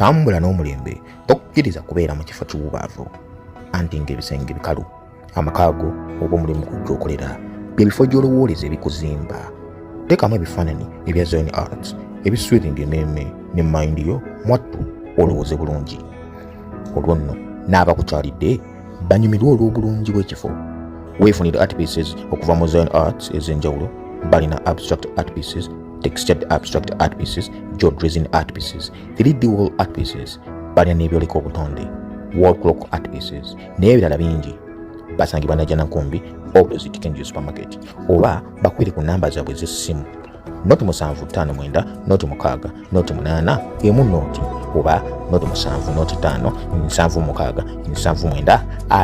tambula n'omulembe tokkiriza kubeera mu kifo kiwubaavu anti ng'ebisenge bikalu amakaago oba omulimu gujjookolera byebifo gy'olowooleza ebikuzimba. Teekamu ebifaananyi ebya Zion Arts ebiswiringa emmeeme ne mayindi yo mwattu olowooze bulungi. Olwo nno n'abakukyalidde banyumirwe olw'obulungi bw'ekifo. Weefunire art pieces okuva mu Zion Arts ez'enjawulo. Balina abstract art pieces, textured abstract art pieces, jeweled resin art pieces, 3D wall art pieces, balina n'ebyoleka obutonde, wall clock art pieces, n'ebirala bingi. Basangibwa Najjanankumbi opposite Kenji Supermarket oba bakwire ku namba zaabwe z'essimu noti 759 noti 6 noti 8 emu noti oba noti 7 noti 5 7 6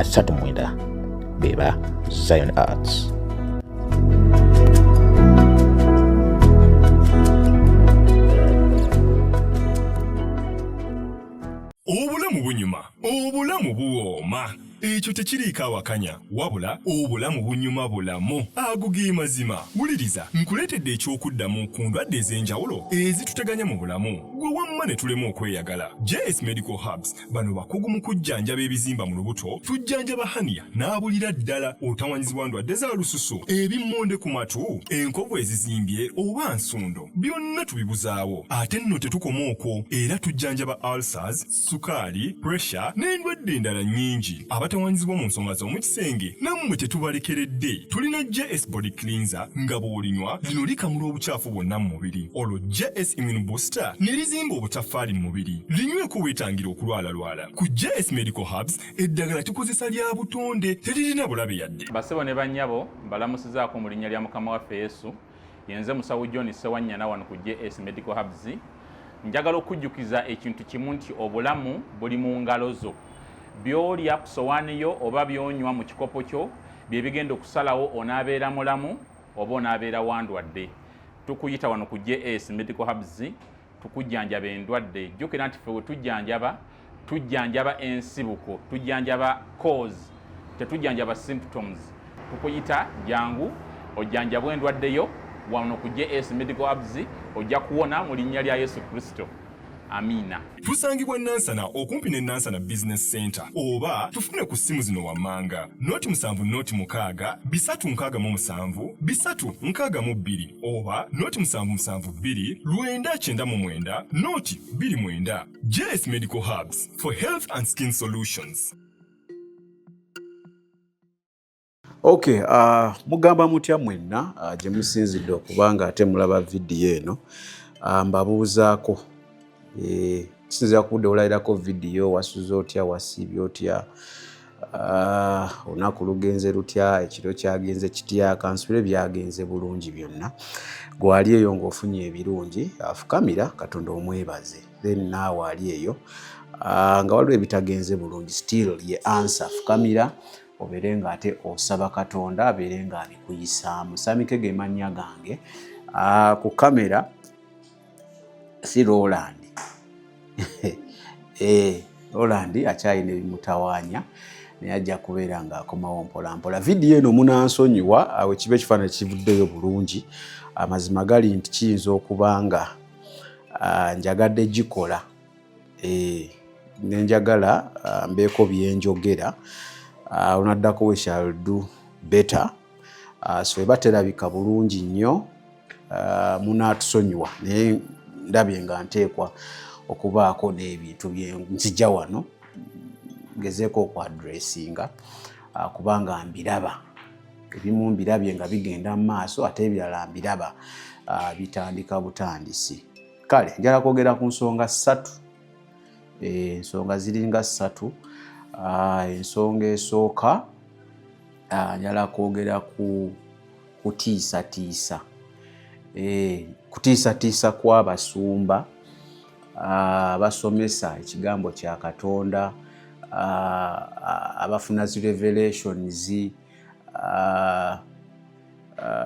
7 9 beba Zion Arts. Obulamu bunyuma, obulamu buwooma. Ekyo tekiriiko awakanya wabula obulamu bunyuma bulamu agugi mazima. Wuliriza nkuleetedde ekyokuddamu ku ndwadde ez'enjawulo ezituteganya mu bulamu gwe wamma ne tulema okweyagala. JS Medical Hubs bano bakugu mu kujjanjaba ebizimba mu lubuto, tujjanjaba hania n'abulira ddala otawanyizibwa ndwadde za lususu, ebimmonde ku matu, enkovu ezizimbye oba nsundo, byonna tubibuzaawo. Ate nno tetukoma okwo, era tujjanjaba ulcers, sukaali, pressure n'endwadde endala nnyingi. Abatawanyizibwa mu nsonga z'omukisenge nammwe tetubalekeredde. Tulina JS Body Cleanser nga bw'olinywa lino likamula obucaafu bwonna mu mubiri. Olwo JS Immune Booster ne lizimba obutafaali mu mubiri. Linyweko weetangira okulwalalwala. Ku JS Medical Hubs eddagala tukozesa lya butonde teririna bulabe yadde. Basebo ne bannyabo mbalamusizaako mu linnya lya Mukama waffe Yesu. Yenze Musawo John Sewanyana wano ku JS Medical Hubs. Njagala okujjukiza ekintu kimu nti obulamu buli mu ngalo zo. Byolya ku sowaani yo oba byonywa mu kikopo kyo bye bigenda okusalawo onaabeera mulamu oba onaabeera wandwadde. Tukuyita wano ku JS Medical Hubs tukujjanjaba endwadde. Jjukira nti ffe tujjanjaba ensibuko, tujjanjaba cause, tetujjanjaba symptoms. Tukuyita jangu ojjanjabwa endwadde yo wano ku JS Medical Hubs ojja kuwona mu linnya lya Yesu Kristo. Amina. Tusangibwa Nansana okumpi ne Nansana Business Center oba tufune ku simu zino wammanga noti 7 noti 6 367 362 oba noti 772 999 noti 29. JS Medical Hubs for health and skin solutions. Okay, mugamba mutya mwenna gye musinzidde okubanga ate mulaba vidiyo eno mbabuuzaako kisinzira ku kudde olayirako vidiyo wasuze otya wasiibye otya olunaku lugenze lutya ekiro kyagenze kitya kansubire byagenze bulungi byonna gwali eyo ng'ofunye ebirungi afukamira Katonda omwebaze then naawe ali eyo nga waliwo ebitagenze bulungi still ye answer fukamira obeere nga ate osaba Katonda abeere nga abikuyisaamu. Samike ge mannya gange ku kamera si Roland. Roland akyalina ebimutawaanya naye ajja kubeera nga akomawo mpola mpola. Vidiyo eno munansonyiwa awe kibe ekifaananyi kivuddeyo bulungi. Amazima gali nti kiyinza okuba nga njagadde gikola nenjagala mbeeko byenjogera onaddako we shall do better. So eba terabika bulungi nnyo munaatusonyiwa naye ndabye nga nteekwa okubaako n'ebintu nzija wano ngezeeko okwadressinga kubanga mbiraba ebimu mbirabye nga bigenda mu maaso ate ebirala mbiraba bitandika butandisi. Kale njala kwogera ku nsonga 3. Ensonga ziringa 3. Ensonga esooka njala kwogera ku kutiisatiisa. Kutiisatiisa kw'abasumba abasomesa ekigambo kya Katonda abafuna zi revelations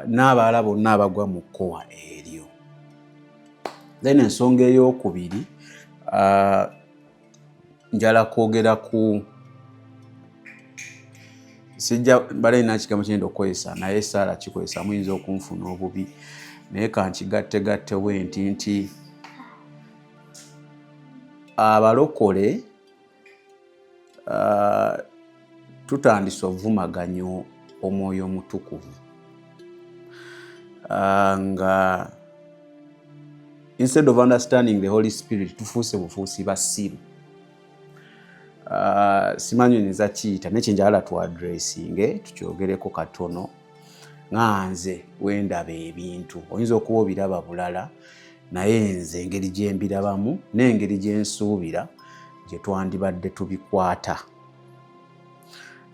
n'abalala bonna abagwa mu kkowa eryo. Then ensonga ey'okubiri njala kwogera ku sijja balina kigambo kyenda okukozesa naye Saala kikozesa muyinza okunfuna obubi naye kankigatte we nti abalokole tutandise ovumaganya omwoyo omutukuvu nga instead of understanding the Holy Spirit tufuuse bufuusi basiru. Simanyi nza kiyita nekyenjagala tu addressinge tukyogereko katono nga nze wendaba ebintu oyinza okuba obiraba bulala naye nze engeri gye mbirabamu n'engeri gye nsuubira gye twandibadde tubikwata.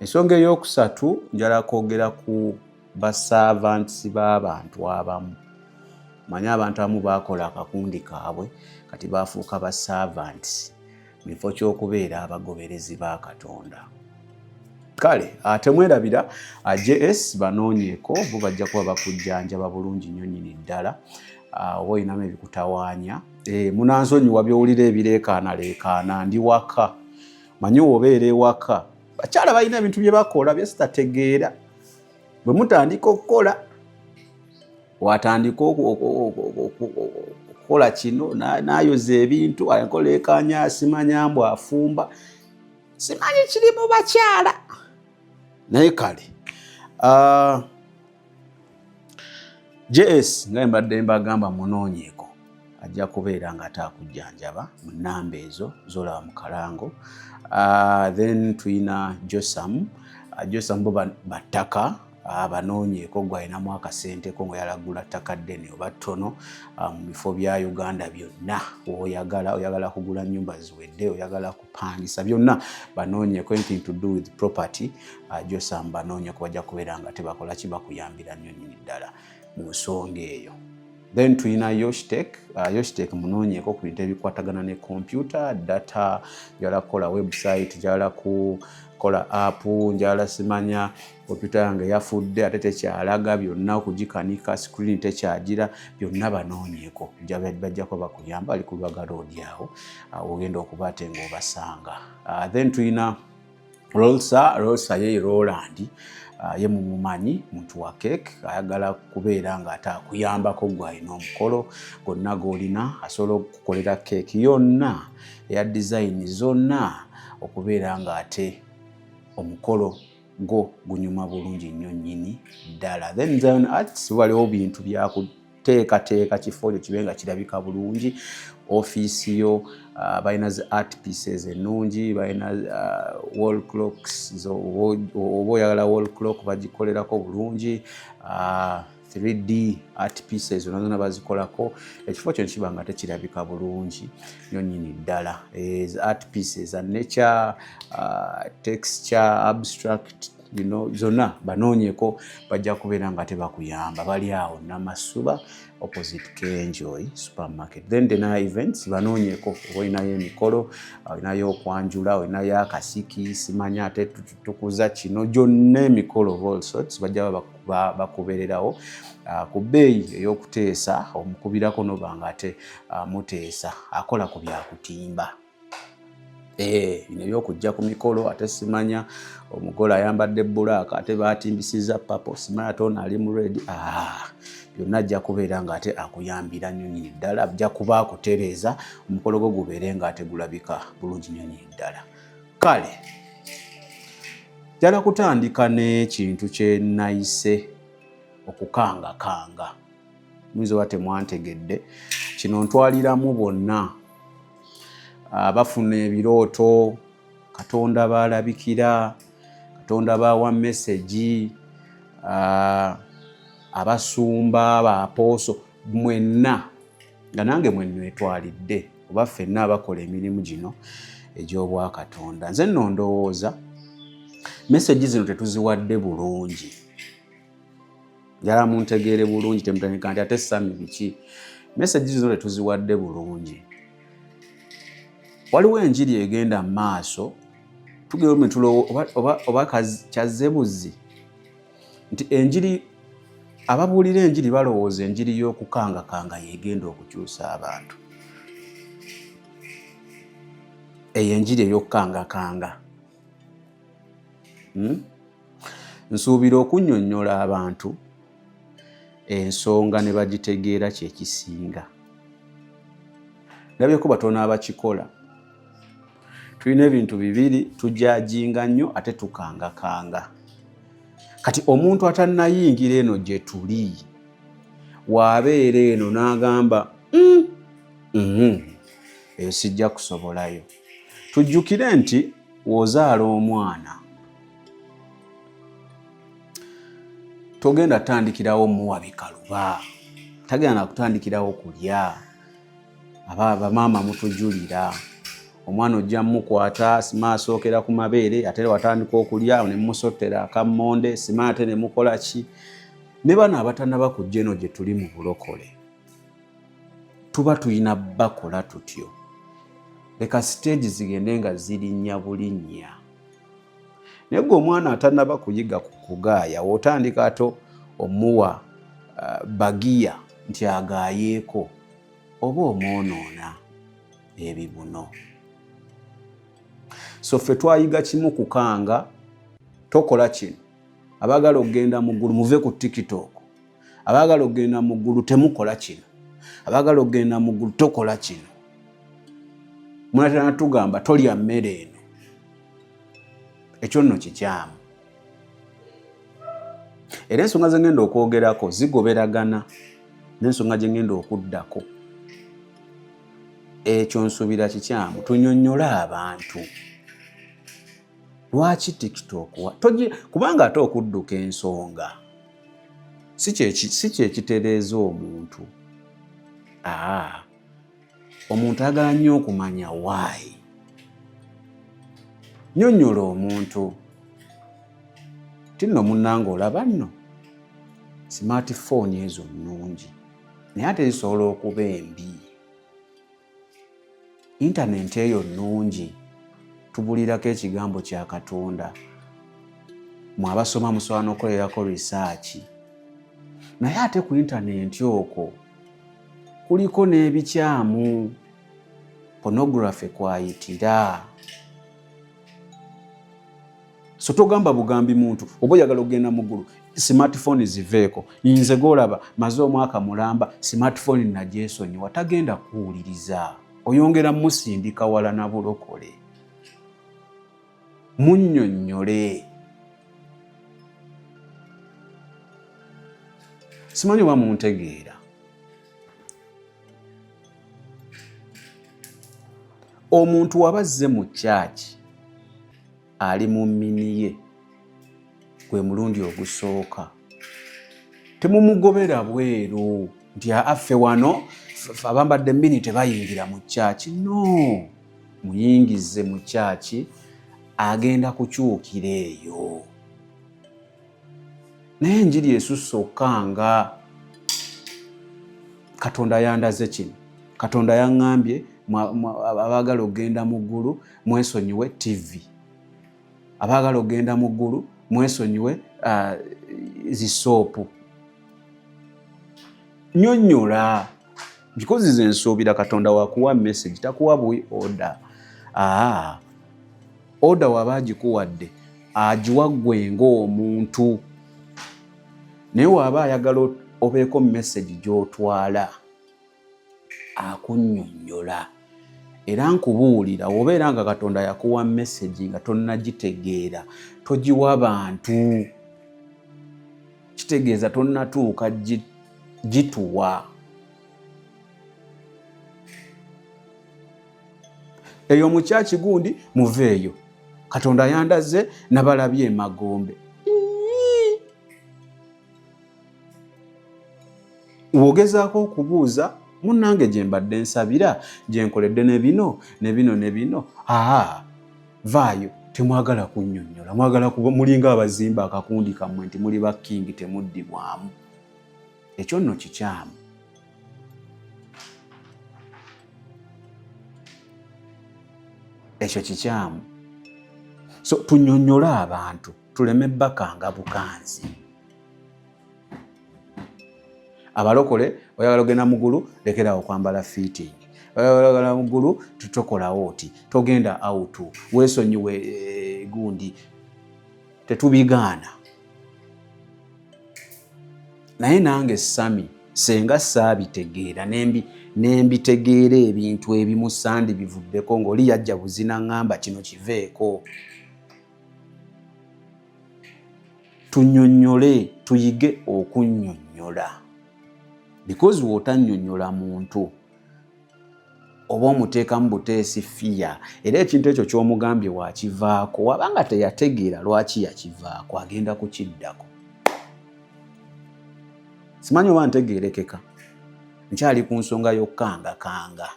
Ensonga ey'okusatu njala kwogera ku baservants b'abantu abamu. Manya abantu abamu baakola akakundi kaabwe kati baafuuka baservants mu kifo ky'okubeera abagoberezi ba Katonda. Kale ate mwerabira JS banoonyeeko bo bajja kuba bakujjanjaba bulungi nnyo nnyini ddala. Oba olinamu ebikutawaanya munansonyiwa byowulira ebireekaanaleekaana ndi waka. Manyi obeera ewaka bakyala balina ebintu bye bakola bye sitategeera. Bwe mutandika okukola watandika okukola kino n'ayoza ebintu akola ekanya simanya mbu afumba simanyi kiri mu bakyala naye kale JS nga mbadde mbagamba munoonyeeko ajja kubeera nga atakujjanjaba mu nnamba ezo z'olaba mu kalango. Then tuyina Josam bo battaka abanoonyeeko gwalinamu akasenteko nga yalagula ttaka ddene oba ttono mu bifo bya Uganda byonna. Oyagala kugula nnyumba ziwedde, oyagala kupangisa, byonna banoonyeeko anything to do with property. Josam banoonyeeko bajja kubeera nga tebakola ki bakuyambira nnyo nnyini ddala mu nsonga eyo. Then tuyina Yoshtek munoonyeeko ku bintu ebikwatagana ne computer, data, njala kukola website, njala kukola app, njala simanya computer yange yafudde ate tekyalaga, byonna okugikanika, screen tekyagira, byonna banoonyeeko bajja kuba bakuyamba ali ku Lwaga Road awo ogenda okuba ate ng'obasanga. Then tuyina Rolsa ye Roland ye mumumanyi muntu wa cake ayagala kubeera nga atakuyambako gwalina omukolo gonna golina asobola okukolera cake yonna eya design zonna okubeera nga ate omukolo go gunyuma bulungi nnyo nnyini ddala. Then Zion Arts waliwo bintu byakuteekateeka kifo ekyo kibe nga kirabika bulungi. Office yo balina zi art pieces ennungi, balina wall clocks oba oyagala wall clock bagikolerako bulungi. 3D art pieces zonna bazikolako ekifo kyo kiba nga tekirabika bulungi nnyo nnyini ddala. Art pieces za nature, texture, abstract, zonna banoonyeeko bajja kubeera nga tebakuyamba. Bali awo Namasuba opposite Kenjoy supermarket. Then Dena Events banoonyeeko olinayo emikolo, olinayo okwanjula, olinayo akasiki, simanya ate tukuza kino, gyonna emikolo of all sorts bajja bakubeererawo ku bbeeyi ey'okuteesa omukubirako noba nga ate muteesa akola ku byakutimba. Bino ebyokujja ku mikolo ate simanya omugole ayambadde bbulaaka ate baatimbisiza papo simanya ate ono ali mu red. Byonna ajja kubeera nga ate akuyambira nnyo nnyini ddala, ajja kuba akutereeza omukolo gwo gubeere nga ate gulabika bulungi nnyo nnyini ddala. Kale njala kutandika n'ekintu kye nayise okukangakanga. Muyinza oba temwantegedde kino ntwaliramu bonna bafuna ebirooto, Katonda baalabikira, Katonda bawa message, abasumba, baaposo, mwenna nga nange mwenna etwalidde oba ffenna abakola emirimu gino egy'obwakatonda. Nze nno ndowooza message zino tetuziwadde bulungi. Njala muntegeere bulungi temutandika nti ate sami biki. Message zino tetuziwadde bulungi. Waliwo enjiri egenda mu maaso oba kyazzebuzi nti enjiri ababuulira enjiri balowooza enjiri y'okukangakanga yegenda okukyusa abantu. Eyo enjiri ey'okukangakanga nsuubira okunnyonnyola abantu ensonga ne bagitegeera kyekisinga. Ndabyeko batono abakikola tulina ebintu bibiri tujajinga nnyo ate tukangakanga. Kati omuntu atannayingira eno gye tuli waabeera eno n'agamba eyo sijja kusobolayo. Tujjukire nti w'ozaala omwana togenda tandikirawo muwa bikaluba, tagenda kutandikirawo kulya. Bamaama mutujulira, omwana ojja mukwata sima asookera ku mabeere ate watandika okulya ne musottera akammonde sima ate ne mukola ki. Ne bano abatannaba kujja eno gye tuli mu bulokole tuba tulina bakola tutyo. Leka stage zigende nga zirinnya bulinnya. Naye gwe omwana atannaba kuyiga kugaaya w'otandika ato omuwa bagiya nti agaayeeko oba omwonoona ebibuno. So ffe twayiga kimu kukanga, tokola kino. Abaagala okugenda mu ggulu muve ku TikTok. Abaagala okugenda mu ggulu temukola kino. Abaagala okugenda mu ggulu tokola kino. Munatera natugamba tolya mmere eno. Ekyo nno kikyamu. Era ensonga ze ngenda okwogerako zigoberagana n'ensonga gye ngenda okuddako. Ekyo nsuubira kikyamu. Tunyonnyola abantu. Lwaki TikTok? Kubanga ate okudduka ensonga si kyekitereeza omuntu. Omuntu ayagala nnyo okumanya why. Nnyonnyola omuntu ti nno munnange olaba nno smartphone ezo nnungi naye ate zisobola okuba embi. Internet eyo nnungi tubulirako ekigambo kya Katonda. Mwabasoma musobola n'okukolerako research. Naye ate ku internet okwo kuliko n'ebikyamu, pornography kwayitira. So togamba bugambi muntu oba oyagala okugenda mu ggulu smartphone ziveeko. Nze golaba maze omwaka mulamba smartphone nagyesonyiwa, tagenda kuwuliriza. Oyongera musindika wala na bulokole. Munnyonnyole. Simanyi oba muntegeera. Omuntu wabazze mu church ali mu mmini ye gwe mulundi ogusooka temumugobera bweru nti affe wano abambadde mmini tebayingira mu church. No, muyingize mu church, agenda kukyukira eyo. Naye enjiri esusse okkanga. Katonda yandaze kino. Katonda yaŋŋambye abaagala okugenda mu ggulu mwesonyiwe TV. Abaagala okugenda mu ggulu mwesonyiwe zisoopu. Nnyonnyola. Because ze nsuubira Katonda wakuwa message takuwa bui order. Order waba agikuwadde agiwa ggwe ng'omuntu. Naye waba ayagala obeeko message gy'otwala akunnyonnyola. Era nkubuulira obeera nga Katonda yakuwa message nga tonnagitegeera togiwa bantu. Kitegeeza tonnatuuka gituwa. Eyo mu kyaki gundi muveeyo. Katonda yandaze nabalabye emagombe. Wogezaako okubuuza munnange gye mbadde nsabira gye nkoledde ne bino ne bino ne bino. Vaayo temwagala kunnyonnyola. Mwagala kuba mulinga abazimba akakundi kammwe nti muli ba kingi temuddibwamu. Ekyo nno kikyamu. Ekyo kikyamu. So tunnyonnyola abantu tuleme bakanga bukanzi. Abalokole oyagala ogenda mu ggulu lekerawo kwambala fitting. Oyagala mu ggulu tutokolawo oti togenda out weesonyiwe gundi. Tetubigaana. Naye nange Sami senga saabitegeera nembitegeera ebintu ebimu sandi bivuddeko ng'oli yajja buzina ngamba kino kiveeko. Tunnyonnyole, tuyige okunnyonnyola. Because w'otannyonnyola muntu oba omuteekamu buteesi fiya, era ekintu ekyo ky'omugambye wakivaako, wabanga teyategeera lwaki yakivaako agenda kukiddako. Simanyi oba ntegeerekeka, nkyali ku nsonga y'okkangakanga.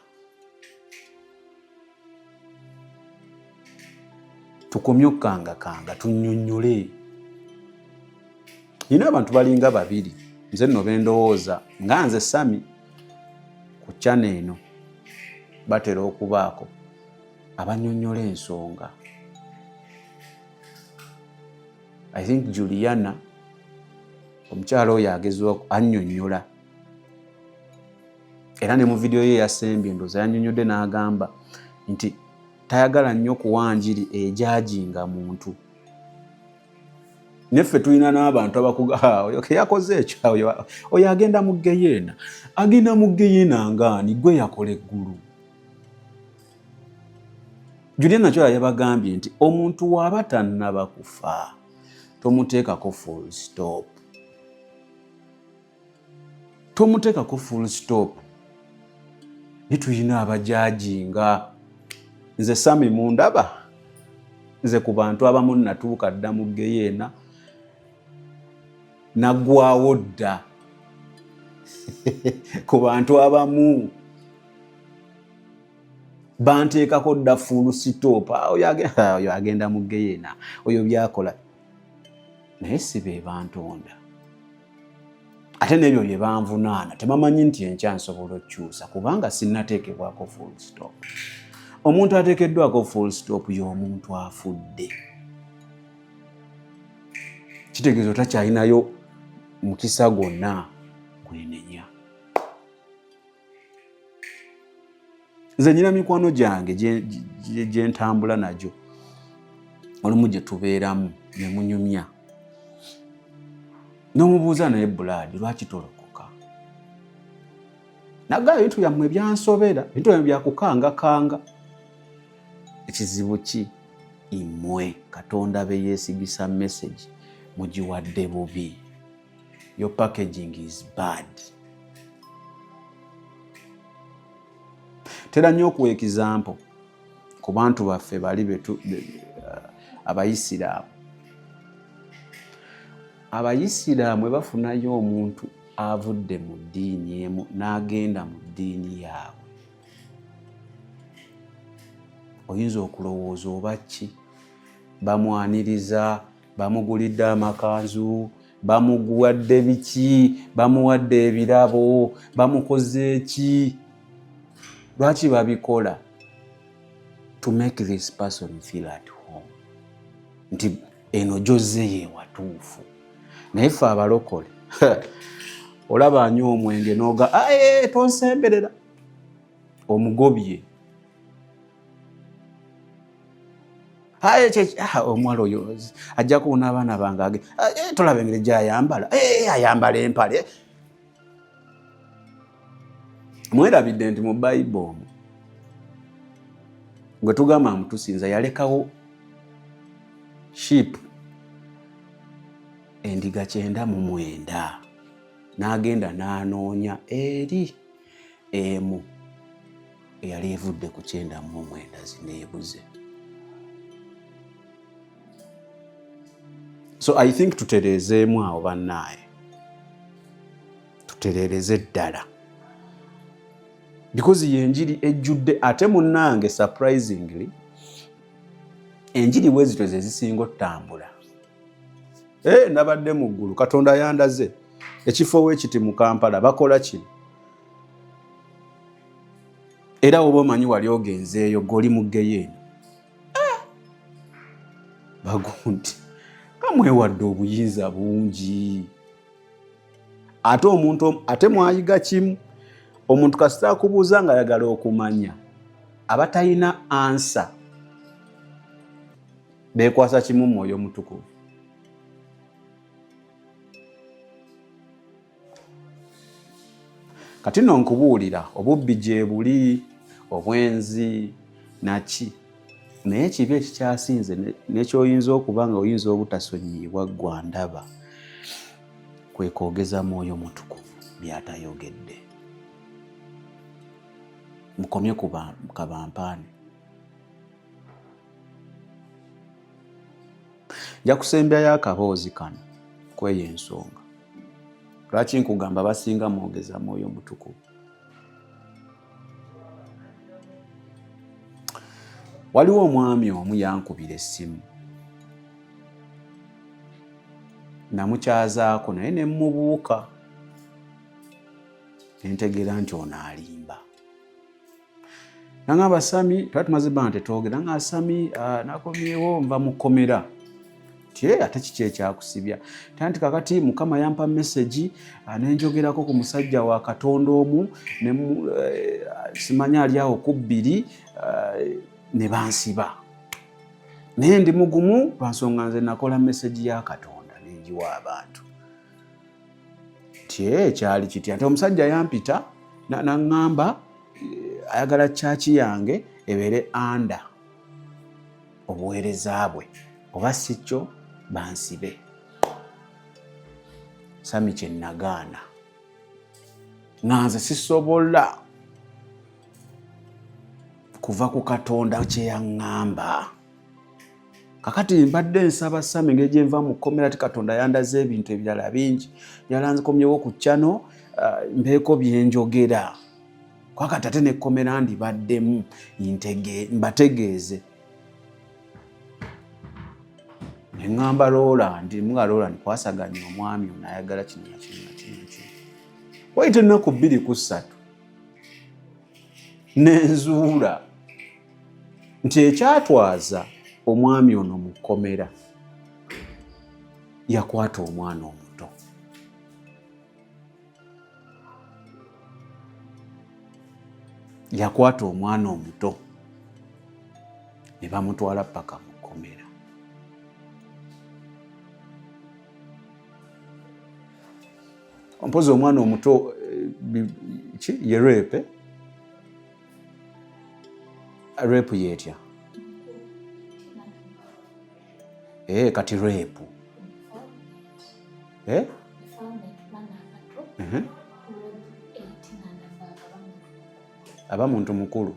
Tukomye okkangakanga, tunnyonnyole. Nina abantu balinga babiri, nze nno bendowooza nga nze Sami ku channel eno batera okubaako abannyonnyola ensonga. I think Juliana omukyala oyo agezeeko annyonnyola, era ne mu vidiyo ye yasembye ndooza yannyonnyodde n'agamba nti tayagala nnyo kuwa njiri ejajinga muntu. Neffe tulina n'abantu abakuga oyo ke yakoze ekyo, oyo agenda mu Geyeena. Agenda mu Geyeena ngaani? Gwe yakola eggulu. Juliana kyo yabagambye nti omuntu waba tannaba kufa tomuteekako full stop. Tomuteekako full stop. Nitulina abajajinga. Nze Sami mundaba, nze ku bantu abamu natuuka dda mu Geyeena naggwawo dda. Ku bantu abamu banteekako dda full stop. Oyo agenda mu Geyeena, oyo byakola. Naye si be bantonda. Ate n'ebyo bye banvunaana tebamanyi nti enkya nsobola okukyusa kubanga sinnateekebwako full stop. Omuntu ateekeddwako full stop y'omuntu afudde. Kitegeeza takyalinayo mukisa gwonna gwenenya. Nze nyina mikwano gyange gye ntambula nagyo. Olumu gye tubeeramu ne munyumya. N'omubuuza naye Buladi lwaki tolokoka? Naggala ebintu byammwe byansobera, ebintu byammwe byakukangakanga. Ekizibu ki? Imwe Katonda be yeesigisa message mugiwadde bubi. Your packaging is bad. Tera nnyo okuwa example ku bantu baffe bali Abayisiraamu. Abayisiraamu bafunayo omuntu avudde mu ddiini emu n'agenda mu ddiini yaabwe. Oyinza okulowooza oba ki? Bamwaniriza, bamugulidde amakanzu, bamuguwadde biki, bamuwadde ebirabo, bamukoze ki? Lwaki babikola? To make this person feel at home. Nti eno Jose ye watuufu. Naye ffe abalokole olaba anywa omwenge n'oga tonsemberera omugobye. Omuwala oyo ajja kuwona abaana bange tolaba engeri gy'ayambala, ayambala empale. Mwerabidde nti mu Bayibuli gwe tugamba mutusinza yalekawo sheep endiga 99 n'agenda n'anoonya eri emu eyali evudde ku 99 zineebuze. So I think tutereezeemu awo bannaaye, tutereereze ddala. Because yenjiri ejjudde ate munnange surprisingly enjiri bwezito ze zisinga ottambula. Nabadde mu ggulu Katonda yandaze ekifo weekiti mu Kampala bakola kino. Era oba omanyi wali ogenzeeyo goli mu Geyeena. Bagundi kamwewadde obuyinza bungi. Ate omuntu ate mwayiga kimu. Omuntu kasita akubuuza nga ayagala okumanya abatalina ansa beekwasa kimu Mwoyo Mutukuvu. kati nno nkubuulira obubbi gye buli obwenzi naki naye kibi ekikyasinze nekyoyinza okuba nga oyinza obutasonyiibwa ggwa ndaba kwe kwogeza Mwoyo Mutukuvu by'atayogedde. Mukomye ku kabampaani. Nja kusembyayo akaboozi kano kweyo ensonga. Lwaki nkugamba basinga mwogeza Mwoyo Mutukuvu? Waliwo omwami omu yankubira essimu. Namukyazaako naye ne mmubuuka. Ne ntegeera nti ono alimba. Nangamba Sami, twali tumaze ebbanga nti tetwogera, nangamba Sami nakomyewo nva mu kkomera. Ate kiki ekyakusibya? Tanti kakati Mukama yampa message ne njogerako ku musajja wa Katonda omu simanya ali awo ku bbiri ne bansiba. Naye ndi mugumu lwansonga nze nakola message ya Katonda nenjiwa abantu. Kyali kitya? Ate omusajja yampita naŋŋamba ayagala chachi yange ebeere anda obuweereza bwe, oba si kyo bansibe. Sami kye nagaana. Nganze sisobola kuva ku Katonda kye yaŋŋamba. Kakati mbadde nsaba Sami ngeri gye nva mu kkomera ti Katonda yandaze ebintu ebirala bingi. Yalanzikomyewo ku channel mbeeko bye njogera. Kwakati ate n'ekkomera ndibaddemu mbategeeze. Ne ŋŋamba Roland, kwasaganya omwami ono ayagala kino na kino na kino. Wayita ennaku 2 ku 3 n'enzuula nti ekyatwaza omwami ono mu kkomera yakwata omwana omuto. Yakwata omwana omuto ne bamutwala paka mu kkomera. Mpozi omwana omuto ye rape? Rape yetya? Kati rape. Aba muntu mukulu.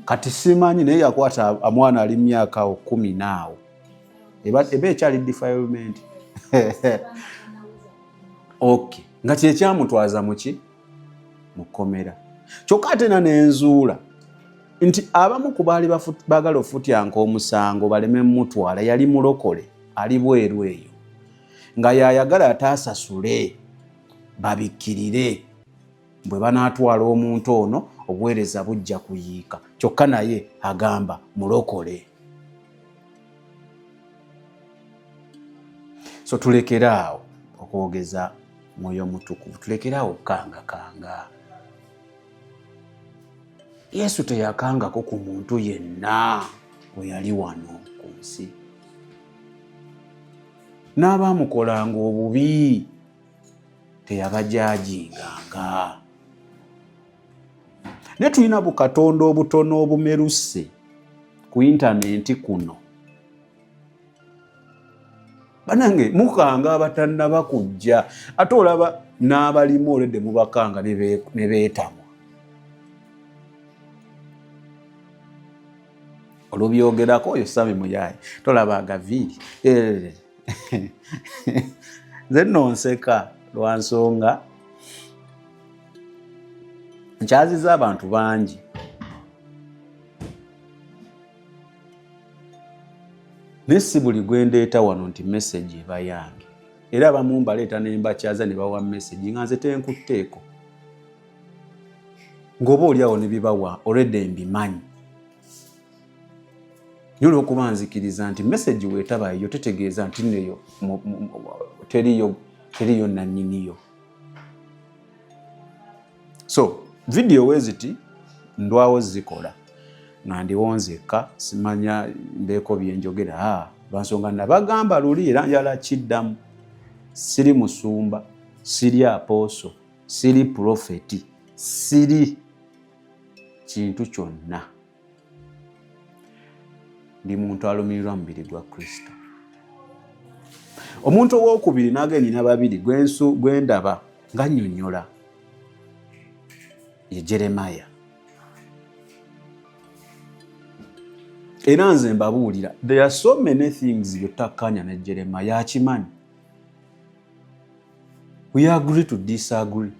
Kati simanyi naye yakwata omwana ali myaka 10 naawo. Eba ekyali defilement. Okay. Nga kyekyamutwaza muki? Mu kkomera. Kyokka ate n'enzuula nti abamu ku baali baagala ofutyanka omusango baleme mutwala yali mulokole ali bweru eyo. Nga yayagala ataasasule babikkirire bwe banaatwala omuntu ono obuweereza bujja kuyiika. Kyokka naye agamba mulokole. So tulekeraawo okwogeza Mwoyo Mutukuvu, tulekeraawo okukangakanga. Yesu teyakangako ku muntu yenna bwe yali wano ku nsi. N'abaamukolanga obubi teyabajaajinganga. Ne tulina bukatonda obutono obumeruse ku intaneti kuno. Banange mukanga abatannaba kujja ate olaba n'abalimu olwedde mubakanga ne beetamwa. Olubyogerako oyo Sami Muyayi tolaba agaviiri. Nze nonseka lwa nsonga nkyaziza abantu bangi. Nesi buli gwendeeta wano nti message eba yange. Era abamu mbaleeta ne mbakyaza ne bawa message nga nze tenkutteeko. Ng'oba oliawo ne bibawa already mbimanyi. Nyolo okuba nzikiriza nti message weetaba eyo tetegeeza nti neyo teriyo nannyiniyo. So video weziti ndwawo zikola nga ndiwonzeka simanya mbeeko byenjogera lwansonga nabagamba luli era njala kiddamu siri musumba, siri aposo, siri profeti, siri kintu kyonna. Ndi muntu alumirirwa mubiri gwa Kristo. Omuntu owokubiri n'agennyina babiri gwendaba nga nnyonnyola ye Jeremiah. Era nze mbabuulira, there are so many things byotakkaanya ne Jeremiah akimanyi. We agree to disagree.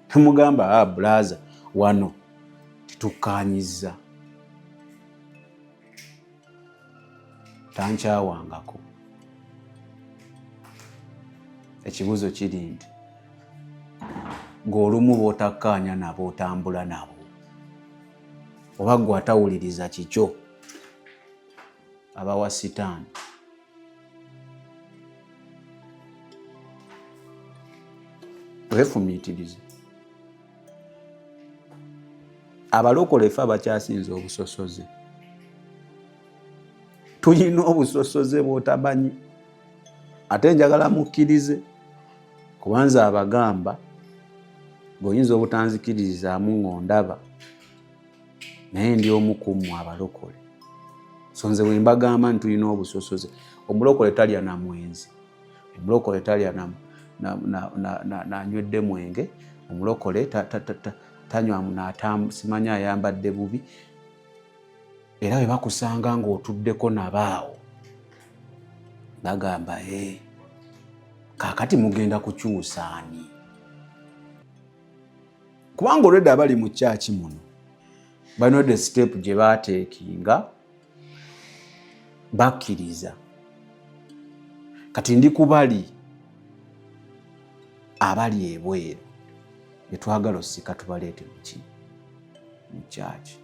Tumugamba brother wano titukkaanyizza. Tankyawangako. Ekibuzo kiri nti ng'olumu b'otakkaanya nabo otambula nabo oba gwe atawuliriza kikyo abawa sitaani. Weefumiitirize. Abalokole ffe abakyasinza obusosoze tulina obusosoze bw'otamanyi, ate njagala mukkirize kubanza abagamba ng'oyinza obutanzikirizaamu ng'ondaba naye ndi omu ku mmwe abalokole. So nze bwe mbagamba nti tulina obusosoze, omulokole talya na mwenzi, omulokole talya nanywedde mwenge, omulokole tanywa simanya ayambadde bubi. Era bwe bakusanga ng'otuddeko nabaawo bagamba kaakati mugenda kukyusa ani? Kubanga olwedde abali mu kyaki muno balina the step gye baateekinga bakkiriza. Kati ndi kubali abali ebweru bye twagala osika tubaleete mu kyaki.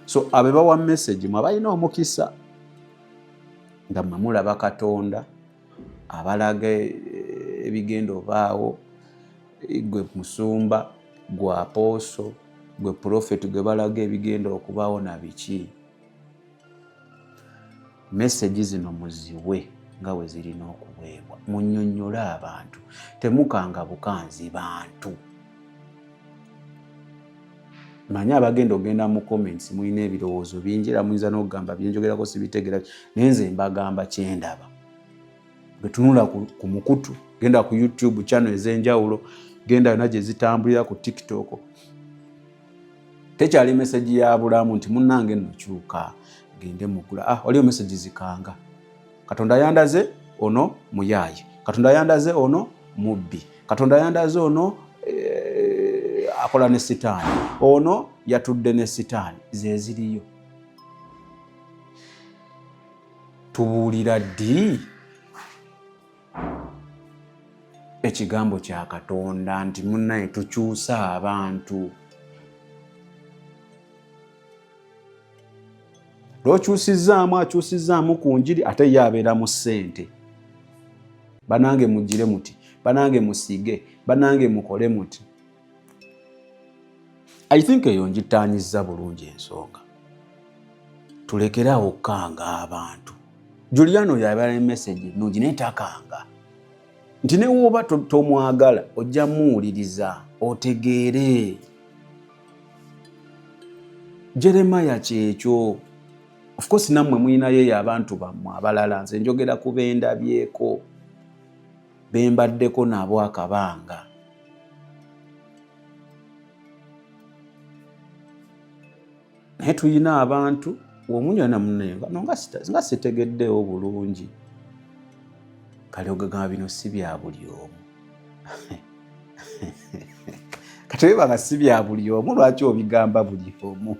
So abe bawa message mwe balina omukisa nga mwe mulaba Katonda abalaga ebigenda obaawo, gwe musumba, gwe aposo, gwe profeti, gwe balaga ebigenda okubaawo na biki. Message zino muziwe nga we zirina okuweebwa. Munnyonnyole abantu, temukanga bukanzi bantu. Manya abagenda ogenda mu comments mulina ebirowoozo bingi era muyinza n'okugamba byenjogerako sibitegera, naye nze mbagamba kyendaba. Bwe tunula ku mukutu, genda ku YouTube channel ez'enjawulo, genda yonna gye zitambulira ku TikTok. Tekyali message ya bulamu nti munnange nno kyuka gende mugula. Waliyo message zikanga. Katonda yandaze ono muyaaye, Katonda yandaze ono mubbi, Katonda yandaze ono akola ne sitaani, ono yatudde ne sitaani. Ze ziriyo. Tubuulira ddi ekigambo kya Katonda nti munnaye tukyusa abantu. Lw'okyusizzaamu ku njiri ate ye abeera mu ssente. Banange mugire muti, banange musige, banange mukole muti. I think eyo ngitaanyizza bulungi ensonga. Tulekerawo okukanga abantu. Juliano yabala message nungi netakanga. Nti ne woba tomwagala ojja muwuliriza otegeere. Jeremiah kyekyo. Of course nammwe mulinayo abantu bammwe abalala, nze njogera ku bendabyeko bembaddeko nabo akabanga. Naye tulina abantu womunywa na munenga nga sitegeddewo bulungi. Kale ogagamba bino si bya buli omu. Kati webanga si bya buli omu, lwaki obigamba buli omu?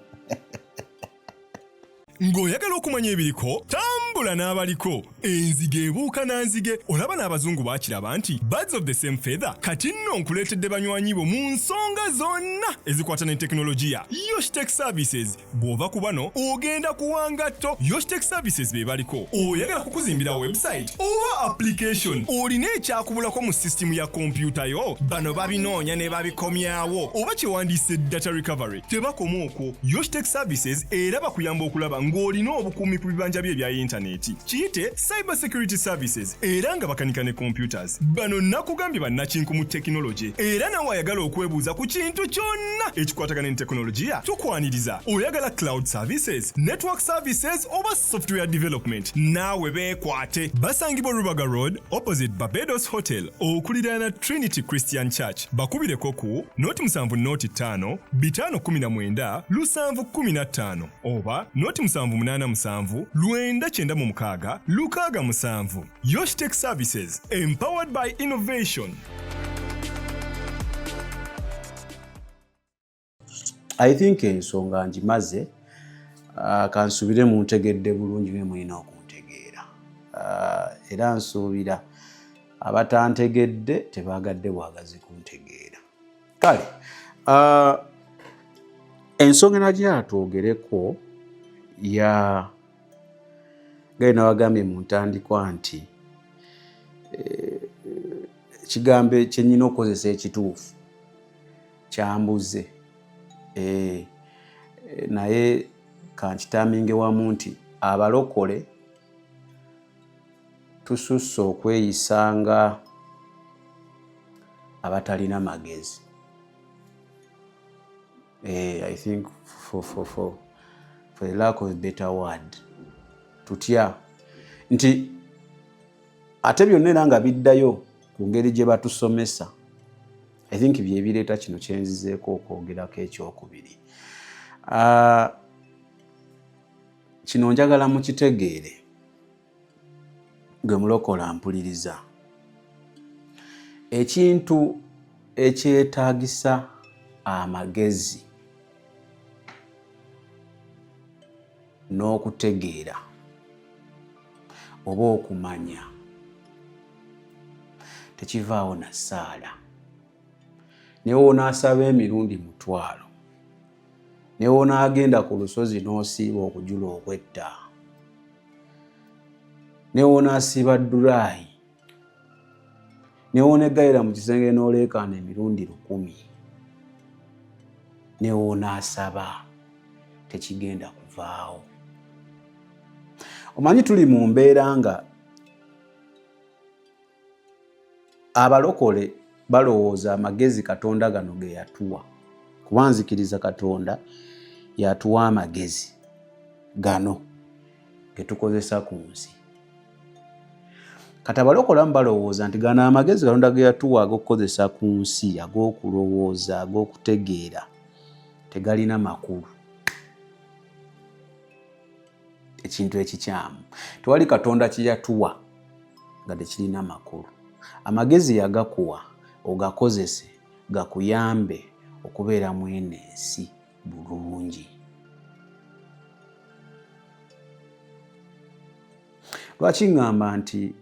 Ng'oyagala okumanya ebiriko, tambula n'abaliko. Enzige ebuuka na nzige. Olaba n'abazungu baakiraba nti birds of the same feather. Kati nno nkuleetedde banywanyi bo mu nsonga zonna ezikwata ne tekinologiya. Yoshtech Services. Bw'ova ku bano ogenda kuwanga tto. Yoshtech Services be baliko. Oyagala kukuzimbira website oba application. Olina ekyakubulako mu system ya kompyuta yo. Bano babinoonya ne babikomyawo. Oba kyewandiise data recovery. Tebakoma okwo. Yoshtech Services era bakuyamba okulaba ng'olina obukuumi ku bibanja bye ebya internet. intaneti. Kiyite Cyber Security Services era nga bakanika ne computers. Bano nakugambye bannakinku mu technology era nawe ayagala okwebuuza ku kintu kyonna ekikwatagana ne teknologiya tukwaniriza. Oyagala cloud services, network services oba software development, naawe beekwate. Basangibwa Rubaga Road opposite Barbados Hotel okuliraana Trinity Christian Church. Bakubireko ku noti 7 noti 5 519 715 oba noti 787 996 667. Yosh Tech Services, empowered by innovation. I think ensonga njimaze kansubire mu ntegedde bulungi bwe mulina okuntegeera. Era nsuubira abatantegedde tebaagadde bwagazi kuntegeera. Kale ensonga najja twogereko ya gaina wagambye mu ntandikwa nti ekigambo kye nnina okukozesa ekituufu kyambuze. Naye kankitaminge wamu nti abalokole tususse okweyisanga abatalina magezi. I think for the lack of a better word, tutya nti ate byonna era nga biddayo ku ngeri gye batusomesa. I think bye bireeta kino kyenzizeeko okwogerako ekyokubiri. Kino njagala mukitegeere gwe mulokola mpuliriza. Ekintu ekyetaagisa amagezi n'okutegeera oba okumanya tekivaawo na ssaala. Newonaasaba emirundi 1000, newonaagenda ku lusozi n'osiiba okujula okwetta, newonaasiba ddulaayi, newonegayira mu kisenge n'oleekaana emirundi 1000, newonaasaba tekigenda kuvaawo. Omanyi tuli mu mbeera nga abalokole balowooza amagezi Katonda gano ge yatuwa. Kuba nzikiriza Katonda yatuwa amagezi gano ge tukozesa ku nsi. Kati abalokola balowooza nti gano amagezi Katonda ge yatuwa ag'okukozesa ku nsi, ag'okulowooza, ag'okutegeera, tegalina makulu. Ekintu ekikyamu. Tewali Katonda kye yatuwa nga tekirina makulu. Amagezi yagakuwa ogakozese gakuyambe okubeera mu eno ensi bulungi. Lwaki ngamba nti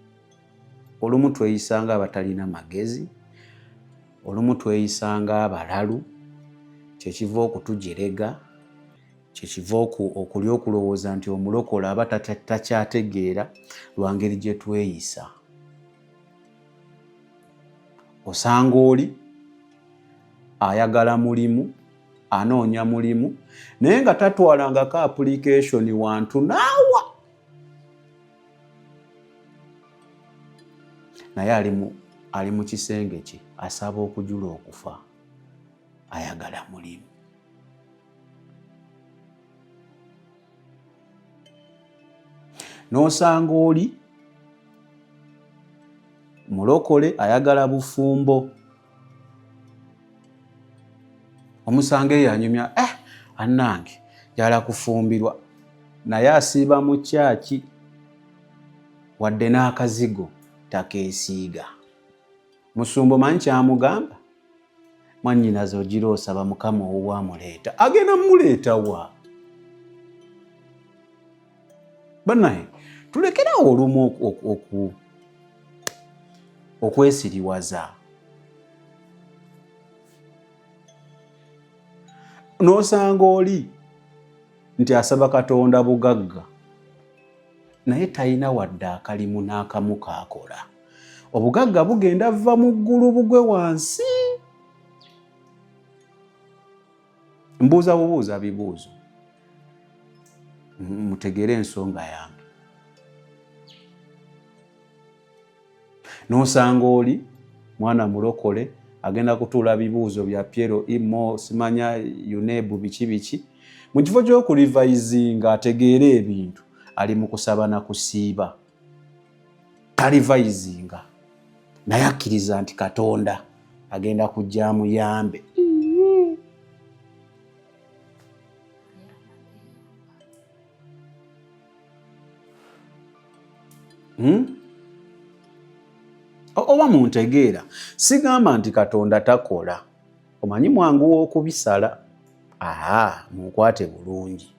olumu tweyisanga abatalina magezi, olumu tweyisanga abalalu, kyekiva okutujerega, kyekiva okulya okulowooza nti omulokola aba takyategeera lwa ngeri gye tweyisa. Osanga oli ayagala mulimu, anoonya mulimu, naye nga tatwalangako application wantu naawa. Naye ali mu kisenge kye asaba okujula okufa, ayagala mulimu. N'osanga oli mulokole ayagala bufumbo, omusange yanyumya annange yala kufumbirwa, naye asiiba mu kyaki wadde n'akazigo takeesiiga. Musumbo manyi kyamugamba? Mwannyinaze ogira osaba Mukama owuwa amuleeta, agenda muleeta wa? Bannaye tulekerawo olumu okwesiriwaza. N'osanga oli nti asaba Katonda bugagga, naye talina wadde akalimu n'akamu k'akola. Obugagga bugenda va mu ggulu bugwe wansi. Mbuuza bubuuza bibuuzo mutegeere ensonga yange. n'osanga oli mwana mulokole agenda kutuula bibuuzo bya Piero Imo simanya UNEB biki mu kifo ky'okulivayizinga ategeera ebintu ali mu kusaba na kusiiba talivayizinga naye akkiriza nti Katonda agenda kujja amuyambe. Oba muntegeera sigamba nti Katonda takola omanyi mwangu w'okubisala munkwate bulungi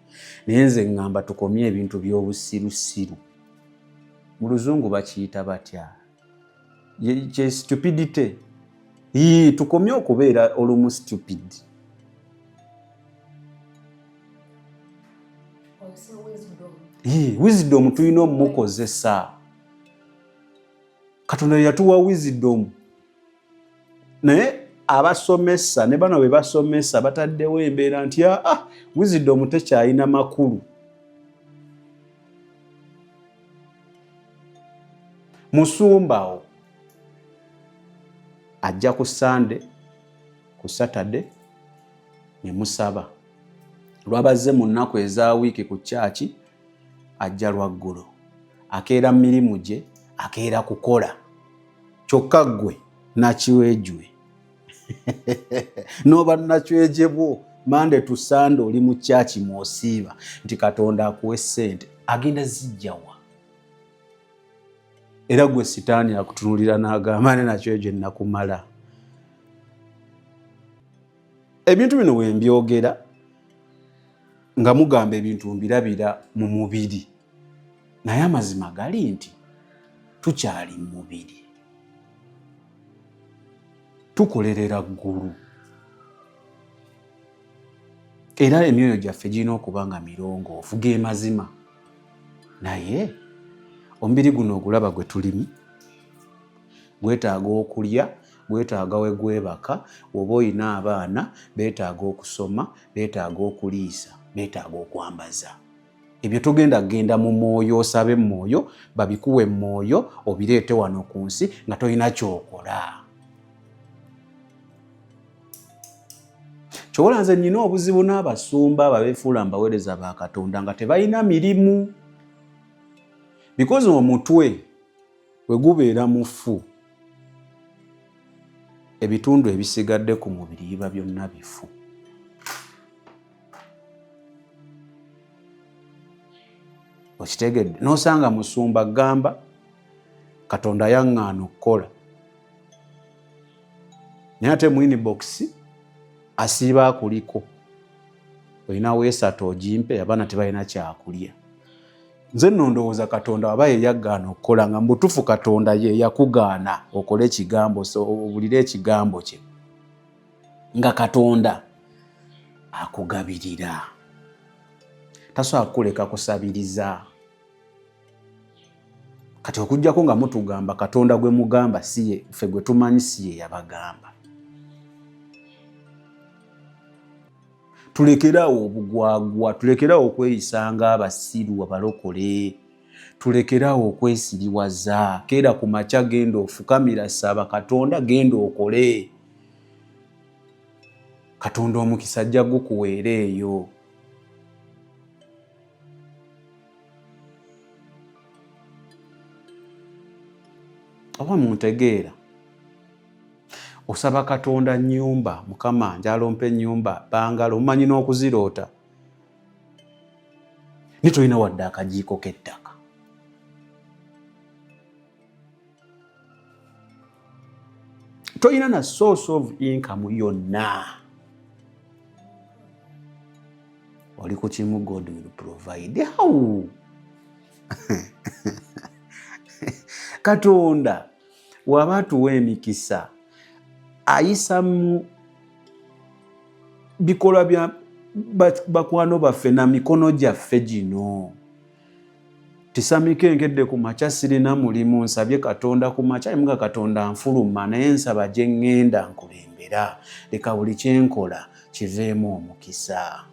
naye nze ngamba tukomye ebintu by'obusirusiru mu luzungu bakiyita batya kye stupidity tukomye okubeera olumu stupid. Wisdom tulina omumukozesa. Katonda yatuwa wisdom naye abasomesa ne bano be basomesa bataddewo embeera nti wisdom tekyalina makulu. Musumbawo ajja ku Sunday ku Saturday ne musaba lwabaze mu nnaku eza wiiki ku chachi ajja lwaggulo akeera mirimu gye akeera kukola kyokka ggwe nakiwejwe noba nakiwejebwo Monday to Sunday oli mu chachi mwosiiba nti Katonda akuwe ssente agenda zijjawa era gwe sitaani akutunulira n'agamba ne nakiwejwe nakumala. Ebintu bino we mbyogera nga mugamba ebintu mbirabira mu mubiri naye amazima gali nti tukyali mu mubiri tukolerera ggulu era emyoyo gyaffe girina okuba nga mirongoofu ge mazima naye omubiri guno ogulaba gwe tulimu gwetaaga okulya gwetaaga we gwebaka oba oyina abaana beetaaga okusoma beetaaga okuliisa beetaaga okwambaza ebyo tugenda genda mu mwoyo osabe mwoyo babikuwe mwoyo obireete wano ku nsi nga tolina kyokola. Kyobola nze nnina obuzibu n'abasumba ababeefuula mbaweereza ba Katonda nga tebalina mirimu because omutwe we gubeera mufu ebitundu ebisigadde ku mubiri biba byonna bifu. Okitegedde n'osanga musumba gamba Katonda yaŋŋaana okukola naye ate mu inbox asiiba akuliko olina weesatu ogimpe abaana tebalina kyakulya. Nze nno ndowooza Katonda waba ye yaggaana okukola nga mbutufu Katonda ye yakugaana okole ekigambo obulire ekigambo kye nga Katonda akugabirira tasobola kukuleka kusabiriza. Kati okujjako nga mutugamba Katonda gwe mugamba si ye ffe gwe tumanyi si ye yabagamba. Tulekerawo obugwagwa, tulekerawo okweyisa ng'abasiru abalokole, tulekerawo okwesiriwaza. Keera ku makya genda ofukamira saba Katonda genda okole. Katonda omukisa ajja gukuweera eyo. Oba muntegeera osaba Katonda nnyumba Mukama njala ompe ennyumba bangalo omumanyi n'okuziroota ne tolina wadde akajiiko k'ettaka. Tolina na source of income yonna. Oli ku kimu God will provide. How? Katonda waba atuwa emikisa ayisa mu bikolwa bya bakwano baffe na mikono gyaffe gino. Tisamika enkedde ku makya sirina mulimu nsabye Katonda ku makya nga Katonda nfuluma naye nsaba gye ŋŋenda nkulembera leka buli kye nkola kiveemu omukisa.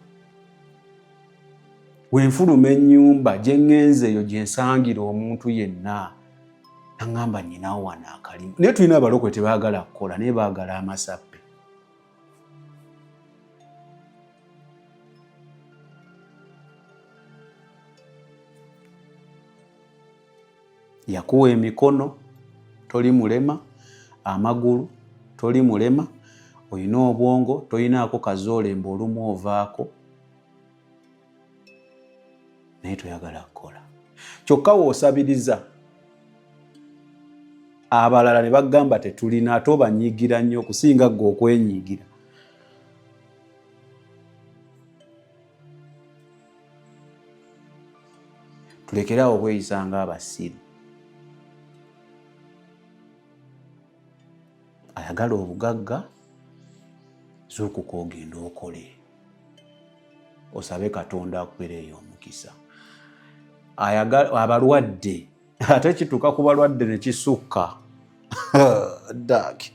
Wenfuluma ennyumba gye ŋŋenzeeyo gye nsangira omuntu yenna Aŋŋamba nnyinawo wano akalimu naye tulina abalokole tebaagala kukola naye baagala amasappe. Yakuwa emikono toli mulema, amagulu toli mulema, olina obwongo tolinaako kazoolembe olumu ovaako naye toyagala kukola. Kyokka woosabiriza abalala ne bagamba tetulina ate obanyiigira nnyo okusinga ggwe okwenyiigira. Tulekerawo okweyisa ng'abasiru. Ayagala obugagga zuukuka ogenda okole osabe Katonda akuweereyo omukisa. Ayagala abalwadde ate kituuka ku balwadde ne kisukka ddaaki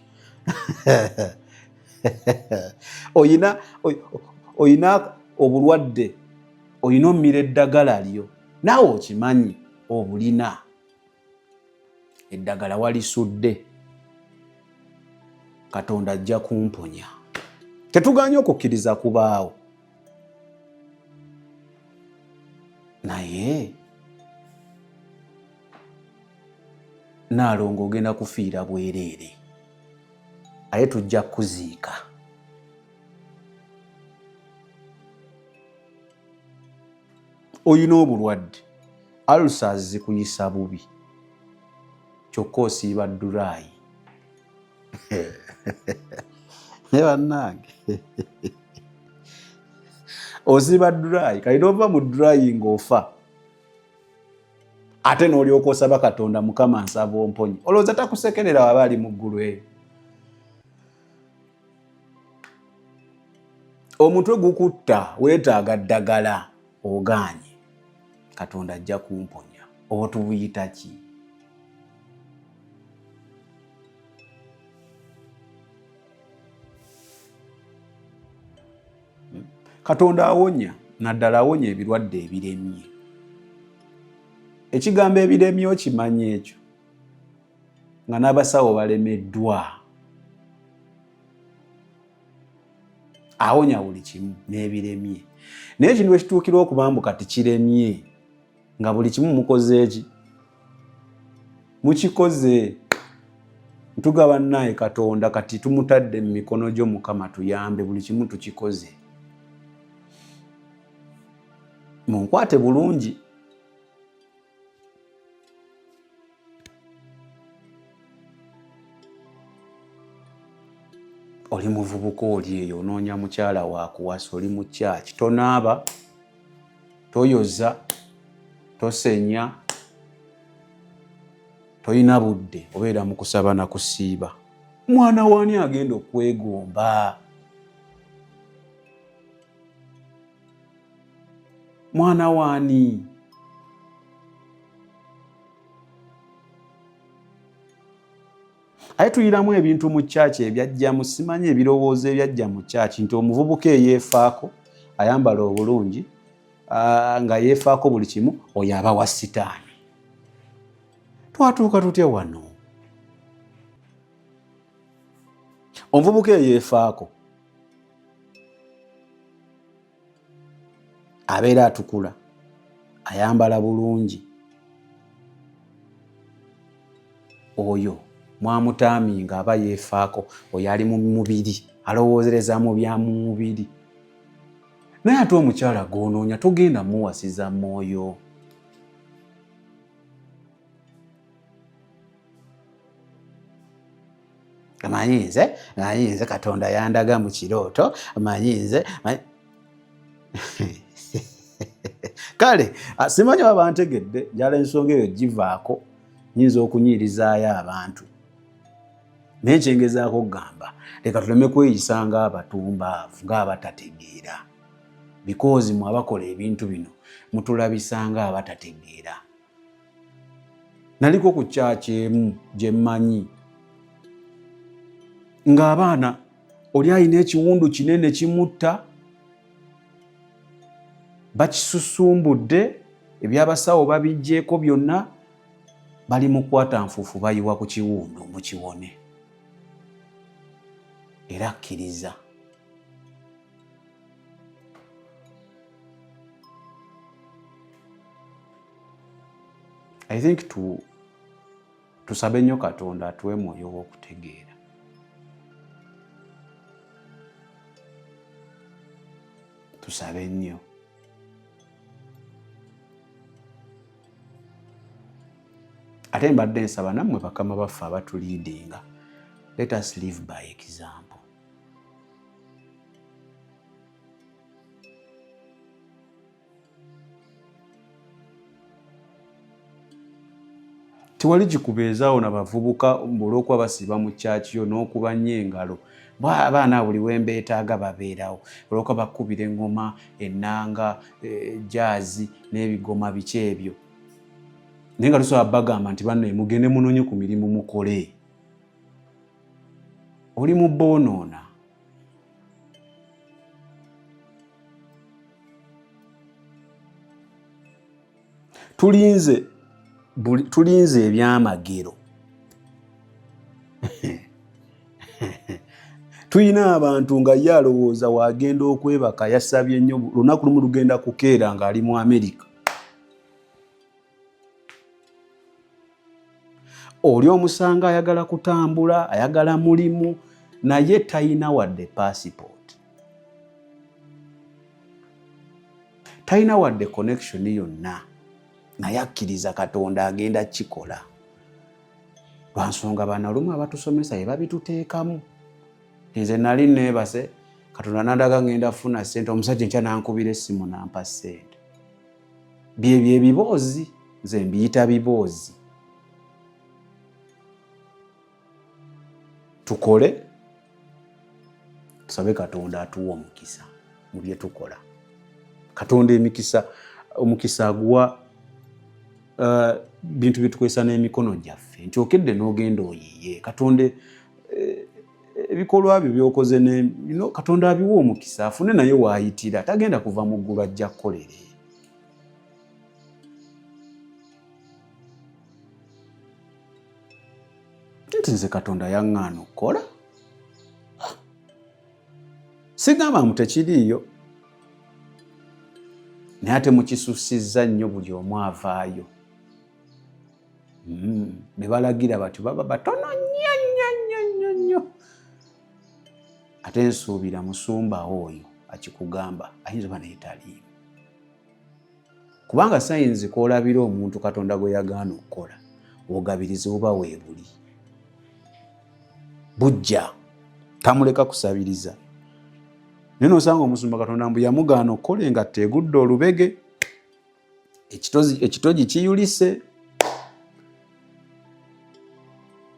oyina obulwadde oyina omira eddagala lyo naawe okimanyi obulina eddagala walisudde Katonda ajja kumponya. Tetuganye okukkiriza kubaawo naye Naalongo ogenda kufiira bwereere aye tujja kuziika. Oyina obulwadde ulcers zikuyisa bubi kyokka osiiba ddulaayi. Ne bannange osiiba ddulaayi kali n'ova mu ddulaayi ng'ofa ate n'olyoka osaba Katonda Mukama nsaba omponye. Olowooza takusekerera waba ali mu ggulu eyo? Omutwe gukutta weetaaga ddagala ogaanye Katonda ajja kumponya. Obwo tubuyita ki? Katonda awonya naddala awonya ebirwadde ebiremye. Ekigambo ebiremye okimanyi ekyo nga n'abasawo balemeddwa. Awonya buli kimu n'ebiremye. Naye kino bwe kituukira okuba mbu kati kiremye nga buli kimu mukoze eki? Mukikoze. Ntugaba naye Katonda kati tumutadde mu mikono gyo Mukama tuyambe buli kimu tukikoze. Munkwate bulungi. Oli muvubuka oli eyo onoonya mukyala waakuwasa oli mu kyaki tonaaba toyoza tosenya toyina budde obeera mu kusaba na kusiiba. Mwana waani agenda okwegomba? Mwana waani? Aye tuyiramu ebintu mu kyaki ebyajjamu simanyi ebirowoozo ebyajja mu kyaki nti omuvubuka eyeefaako ayambala obulungi nga yeefaako buli kimu oyo aba wa sitaani. Twatuuka tutya wano? Omuvubuka eyeefaako abeera atukula ayambala bulungi oyo mwamutaami nga aba yeefaako oyo ali mu mubiri alowoozereza mu bya mu mubiri. Naye ate omukyala gw'onoonya togenda muwasiza mwoyo. Amanyi nze Katonda yandaga mu kirooto amanyi nze kale simanyi baba ntegedde njala ensonga eyo givaako nyinza okunyiirizaayo abantu. Naye kyengezaako okugamba leka tuleme kweyisa ng'abatumbaavu ng'abatategeera. Because mwe abakola ebintu bino mutulabisa ng'abatategeera. Naliko ku kyaki emu gye mmanyi ng'abaana oli alina ekiwundu kinene kimutta bakisusumbudde ebyabasawo babiggyeko byonna bali mu kwata nfuufu bayiwa ku kiwundu mu kiwone. Era akkiriza. I think tusabe nnyo Katonda atuwe mwoyo w'okutegeera. Tusabe nnyo. Ate mbadde nsaba nammwe bakama baffe abatuliidinga. Let us live by example. Tiwali kikubeezaawo n'abavubuka olw'okuba basiba mu kyaki yo n'okuba nnyo engalo. Abaana buli we mbeetaaga babeerawo. Olw'okuba bakubira eŋŋoma, ennanga, jaazi n'ebigoma biki ebyo. Naye nga tusobola bagamba nti bannaye mugende munoonye ku mirimu mukole. Oli mu boonoona. Tulinze ebyamagero. Tuyina abantu nga ye alowooza wagenda okwebaka yasabye nnyo lunaku lumu lugenda kukeera ng'ali mu Amerika. Oli omusanga ayagala kutambula, ayagala mulimu, naye tayina wadde passport. Tayina wadde connection yonna. Naye akkiriza Katonda agenda kikola. Lwa nsonga bano olumu abatusomesa ye babituteekamu. Nze nali neebase Katonda n'andaga ngenda funa ssente, omusajja enkya n'ankubira essimu n'ampa ssente. Byebyo ebiboozi, nze mbiyita biboozi. Tukole, tusabe Katonda atuwa omukisa mu bye tukola. Katonda omukisa aguwa bintu bitukwesa n'emikono gyaffe. Nti okedde n'ogenda oyiye. Katonda ebikolwa byo byokoze Katonda abiwa omukisa, afune naye waayitira. Tagenda kuva mu ggulu ajja kukolere. Nti nze Katonda yaŋŋaana okukola. Sigamba mu tekiriiyo. Naye ate mukisussizza nnyo buli omu avaayo. Be balagira bati baba batono nnyo. Ate nsuubira musumba oyo akikugamba ayinza oba naye taliimu. Kubanga sayinzi koolabira omuntu Katonda gwe yagaana okukola, obugabirizi buba weebuli. Bujja tamuleka kusabiriza. Naye n'osanga omusumba Katonda mbu yamugaana okukola engatto egudde olubege, ekitogi kiyulise,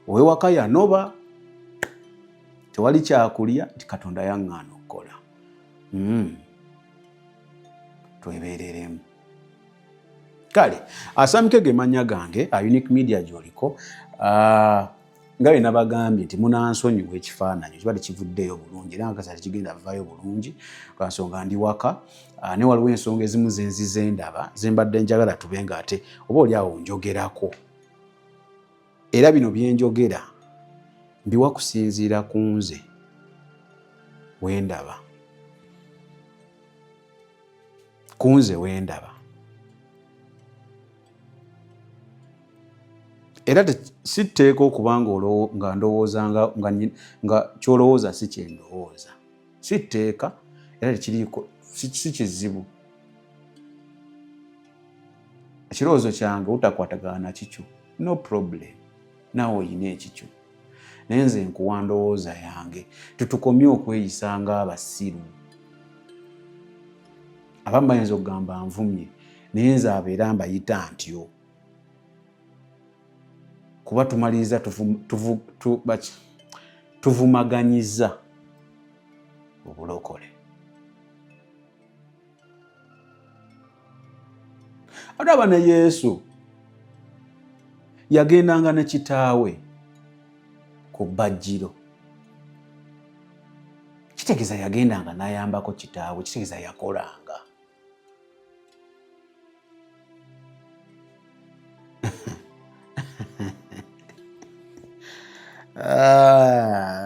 ow'ewaka yanoba, tewali kyakulya, nti Katonda yaŋŋaana okukola. Twebeereremu. Kale, Asamike ge mannya gange, Unique Media gy'oliko. Nga bwe nabagambye nti munansonyiwa ekifaananyi kiba tekivuddeyo bulungi era nga kati kigenda vaayo bulungi lwa nsonga ndi waka. Ne waliwo ensonga ezimu zenzize ndaba ze mbadde njagala tube ng'ate oba oliawo njogerako. Era bino bye njogera mbiwa kusinziira ku nze wendaba. Ku nze wendaba. Era si tteeka okuba nga ndowooza nga kyolowooza si kyendowooza. Si tteeka era tekiriiko si kizibu. Ekirowoozo kyange utakwatagana na kikyo, no problem. Naawe oyina ekikyo. Naye nze nkuwa ndowooza yange. Tutukomye okweyisa ng'abasiru. Abamu bayinza okugamba nvumye naye nze abeera mbayita ntyo. Kuba tumaliriza tuvumaganyiza obulokole. Olaba ne Yesu yagendanga ne kitaawe ku bbajjiro. Kitegeeza yagendanga n'ayambako kitaawe, kitegeeza yakolanga.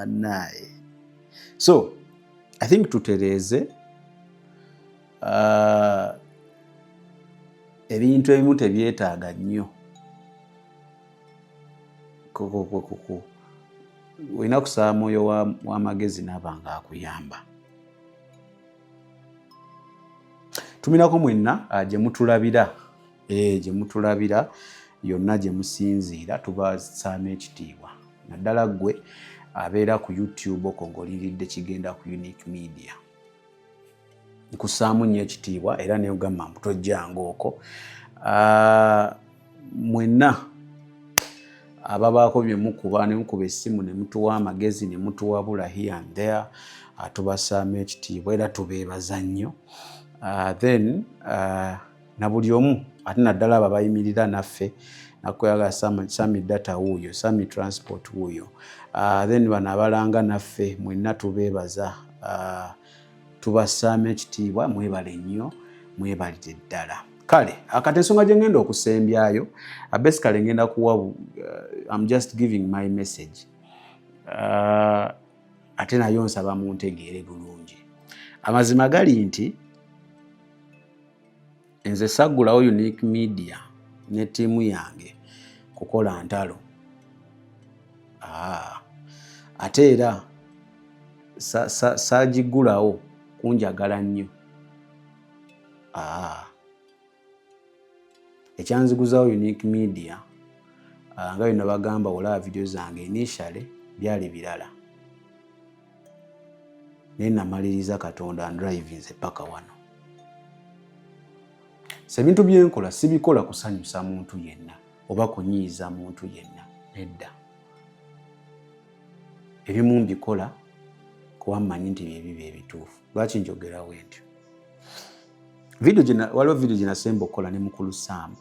naye. So I think tutereeze ebintu ebimu tebyetaaga nnyo olina kusaba mwoyo w'amagezi n'aba nga akuyamba. Tumirako mwenna gye mutulabira yonna gye musinziira tubasaamu ekitiibwa. Naddala ggwe abeera ku YouTube okwo ng'oliridde kigenda ku Unique Media. Nkussaamu nnyo ekitiibwa era ne ogamba tojjanga okwo. Mwenna ababaako bye mukuba ne mukuba essimu ne mutuwa amagezi ne mutuwabula here and there, tubasaamu ekitiibwa era tubeebaza nnyo. Then na buli omu ate naddala abo abayimirira naffe nakuyagala Sami Data wuuyo, Sami Transport wuuyo, then bano abalanga naffe mwenna tubeebaza, tubasaamu ekitiibwa, mwebale nnyo, mwebalire ddala. Kale akati ensonga gye ngenda okusembyayo basically ngenda kuwa I'm just giving my message, ate nayo nsaba muntegeere bulungi. Amazima gali nti nze saggulawo Unique Media ne ttiimu yange kukola ntalo. Ate era saagigulawo kunjagala nnyo. Ekyanziguzawo Unique Media nga byonna bagamba olaba video zange initially byali birala. Naye namaliriza Katonda ndrivinze paka wano. Ebintu byenkola sibikola kusanyusa muntu yenna oba kunyiiza muntu yenna, nedda. Ebimu mbikola kuba mmanyi nti byebiba ebituufu. Lwaki njogerawo entyo? Waliwo video gye nasemba okukola ne Mukulu Sam.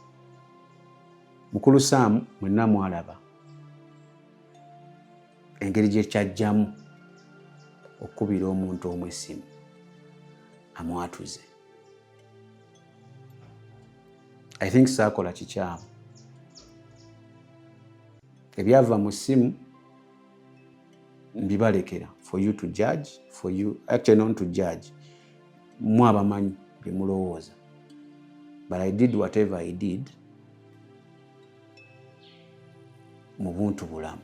Mukulu Sam mwenna mwalaba engeri gye kyajjamu okukubira omuntu omu essimu amwatuze. I think saakola kikyamu. Ebyava mu ssimu mbibalekera for you to judge, for you actually not to judge. Mwe abamanyi bye mulowooza. But I did whatever I did mu buntu bulamu.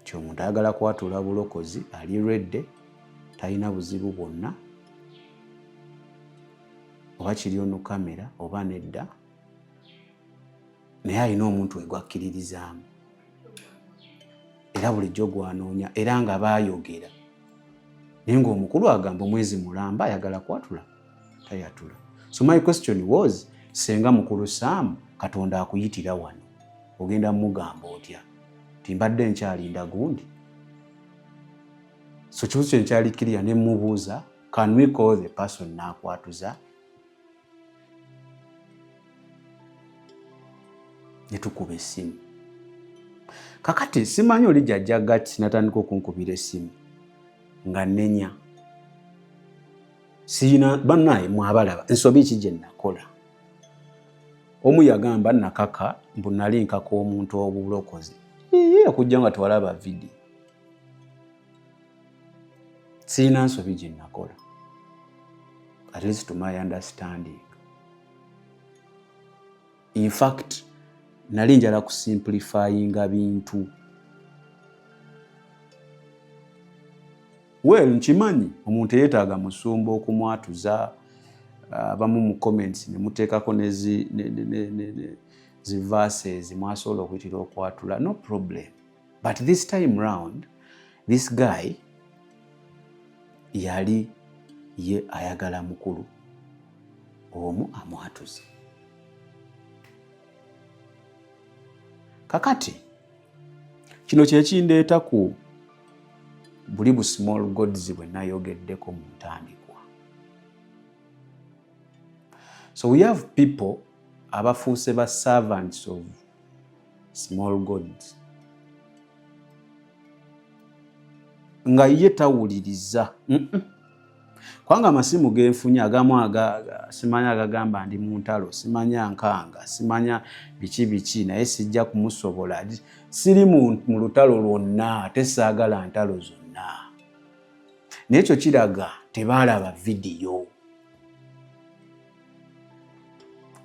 Ky'omuntu ayagala kwatula bulokozi ali redde, talina buzibu bwonna, oba kiri ono kamera oba nedda, naye alina omuntu we gwakkiririzaamu era bulijjo gwanoonya era nga baayogera. Naye ng'omukulu agamba omwezi mulamba ayagala kwatula, tayatula. So my question was, senga Mukulu Sam Katonda akuyitira wano, ogenda mugamba otya? Timbadde nkyalinda gundi? So kibuzo kye nkyalikiriya ne mubuuza, can we call the person n'akwatuza? Ne tukuba essimu. Kakati simanyi oli jjajja gati natandika okunkubira essimu nga nnenya. Siyina bannaye mwabalaba ensobi ki gye nakola. Omu yagamba nakaka mbu nali nkaka omuntu obulokozi. Okujja nga tewalaba video. Siyina nsobi gye nakola. At least to my understanding. In fact, nali njala kusimplifyinga bintu. Well, nkimanyi omuntu yeetaaga musumba okumwatuza, abamu mu comments ne muteekako zi verses mwasobola okuyitira okwatula, no problem. But this time round, this guy yali ye ayagala mukulu omu amwatuze. Kakati kino kye kindeeta ku buli bu small gods bwe nayogeddeko mu ntandikwa. So we have people abafuuse ba servants of small gods. Nga ye tawuliriza. Kwanga amasimu genfunye agamu simanya agagamba ndi mu ntalo, simanya nkanga, simanya biki naye sijja kumusobola. Siri mu lutalo lwonna ate saagala ntalo zonna. N'ekyo kiraga tebaalaba vidiyo.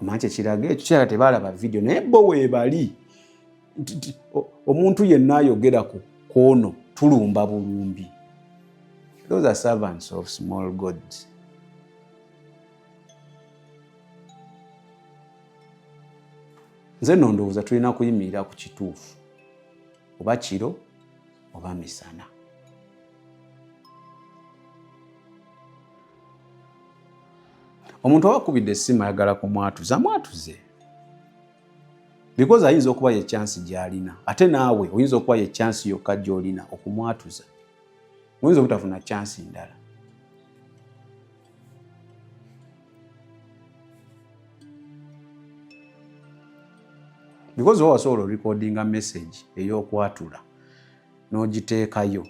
Omanyi kiraga ekyo kiraga tebaalaba vidiyo naye bo weebali. Omuntu yenna ayogera ku kono tulumba bulumbi. Those are servants of small gods. Nze nno ndowooza tulina kuyimirira ku kituufu, oba kiro oba misana. Omuntu awakubidde essimu ayagala kumwatuza, mwatuze. Because ayinza okuba ye chance gy'alina. Ate naawe oyinza okuba ye chance yokka gy'olina okumwatuza. Oyinza obutafuna chance ndala. Because wasobola recordinga message ey'okwatula n'ogiteekayo.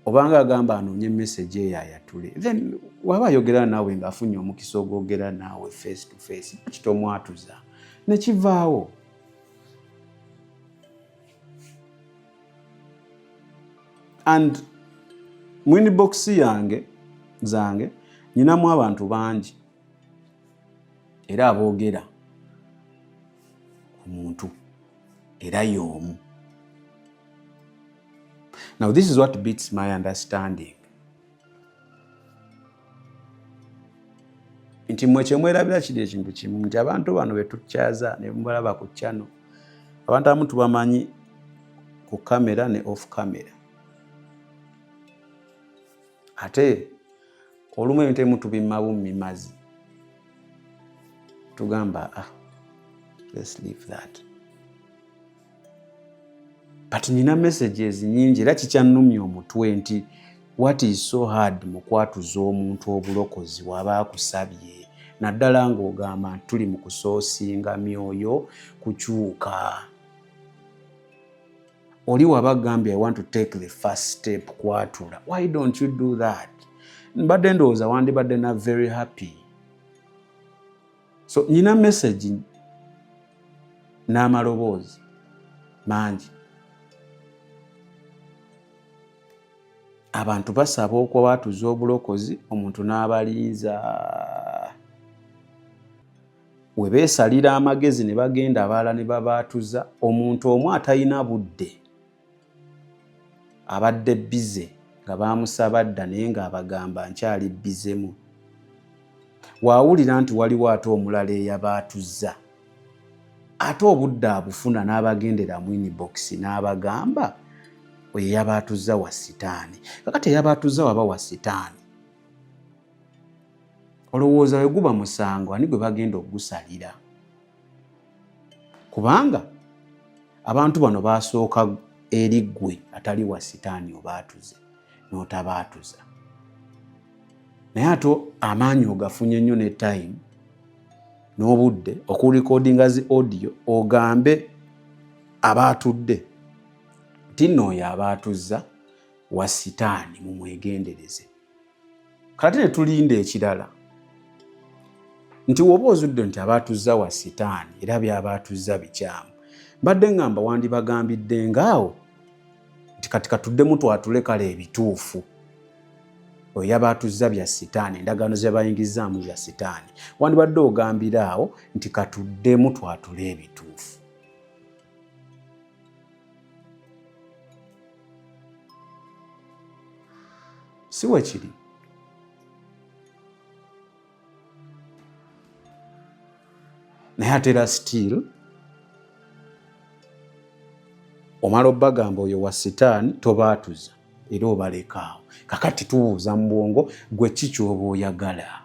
Obanga agamba anoonye message eyo ayatule. Then waba ayogera naawe ng'afunye omukisa ogwogera naawe face to face. Kitomwatuza. Ne kivaawo. And mu inbox zange nyinamu abantu bangi era aboogera omuntu era y'omu. Now this is what beats my understanding. Nti mwe kyemwerabira kiri ekintu kimu nti abantu bano be tukyaza ne mbalaba ku channel. Abantu abamu tubamanyi ku kamera ne off camera. Ate olumu ebintu ebimu tubimmamu mimazi. Tugamba let's leave that. But nina messages nyingi era kikyannumya omutwe nti what is so hard mu kwatuza omuntu obulokozi waba akusabye naddala ng'ogamba tuli mu kusoosinga myoyo kukyuka. Oli waba gambye I want to take the first step kwatula. Why don't you do that? Mbadde ndowooza wandibadde na very happy. So nina message n'amaloboozi mangi. Abantu basaba okwatuza obulokozi omuntu n'abalinza. We beesalira amagezi ne bagenda abalala ne babaatuza omuntu omu atalina budde. Abadde bize nga baamusaba dda naye ng'abagamba nkyali bizemu. Waawulira nti waliwo ate omulala eyabaatuzza. Ate obudde abufuna n'abagendera mu inbox n'abagamba oyo yabaatuzza wa sitaani. Kakati eyabaatuzza waba wa sitaani. Olowooza we guba musango ani gwe bagenda okugusalira. Kubanga abantu bano baasooka eri ggwe atali wa sitaani obaatuze n'otabaatuza. Naye ate amaanyi ogafunye nnyo ne time n'obudde okulikodinga zi audio ogambe abaatudde nti nno oyo abaatuzza wa sitaani mumwegendereze. Kati ne tulinda ekirala nti woba ozudde nti abaatuzza wa sitaani era byabaatuzza bikyamu. Mbadde ngamba wandibagambidde ngaawo nti kati katuddemu twatule kale ebituufu. Oyo yabaatuzza bya sitaani endagaano ze bayingizaamu bya sitaani. Wandibadde ogambira awo nti katuddemu twatule ebituufu. Si we kiri. Naye ate era still omala obbagamba oyo wa sitaani tobaatuza era obalekaawo. Kakati tubuuza mu bwongo gwe ki ky'oba oyagala.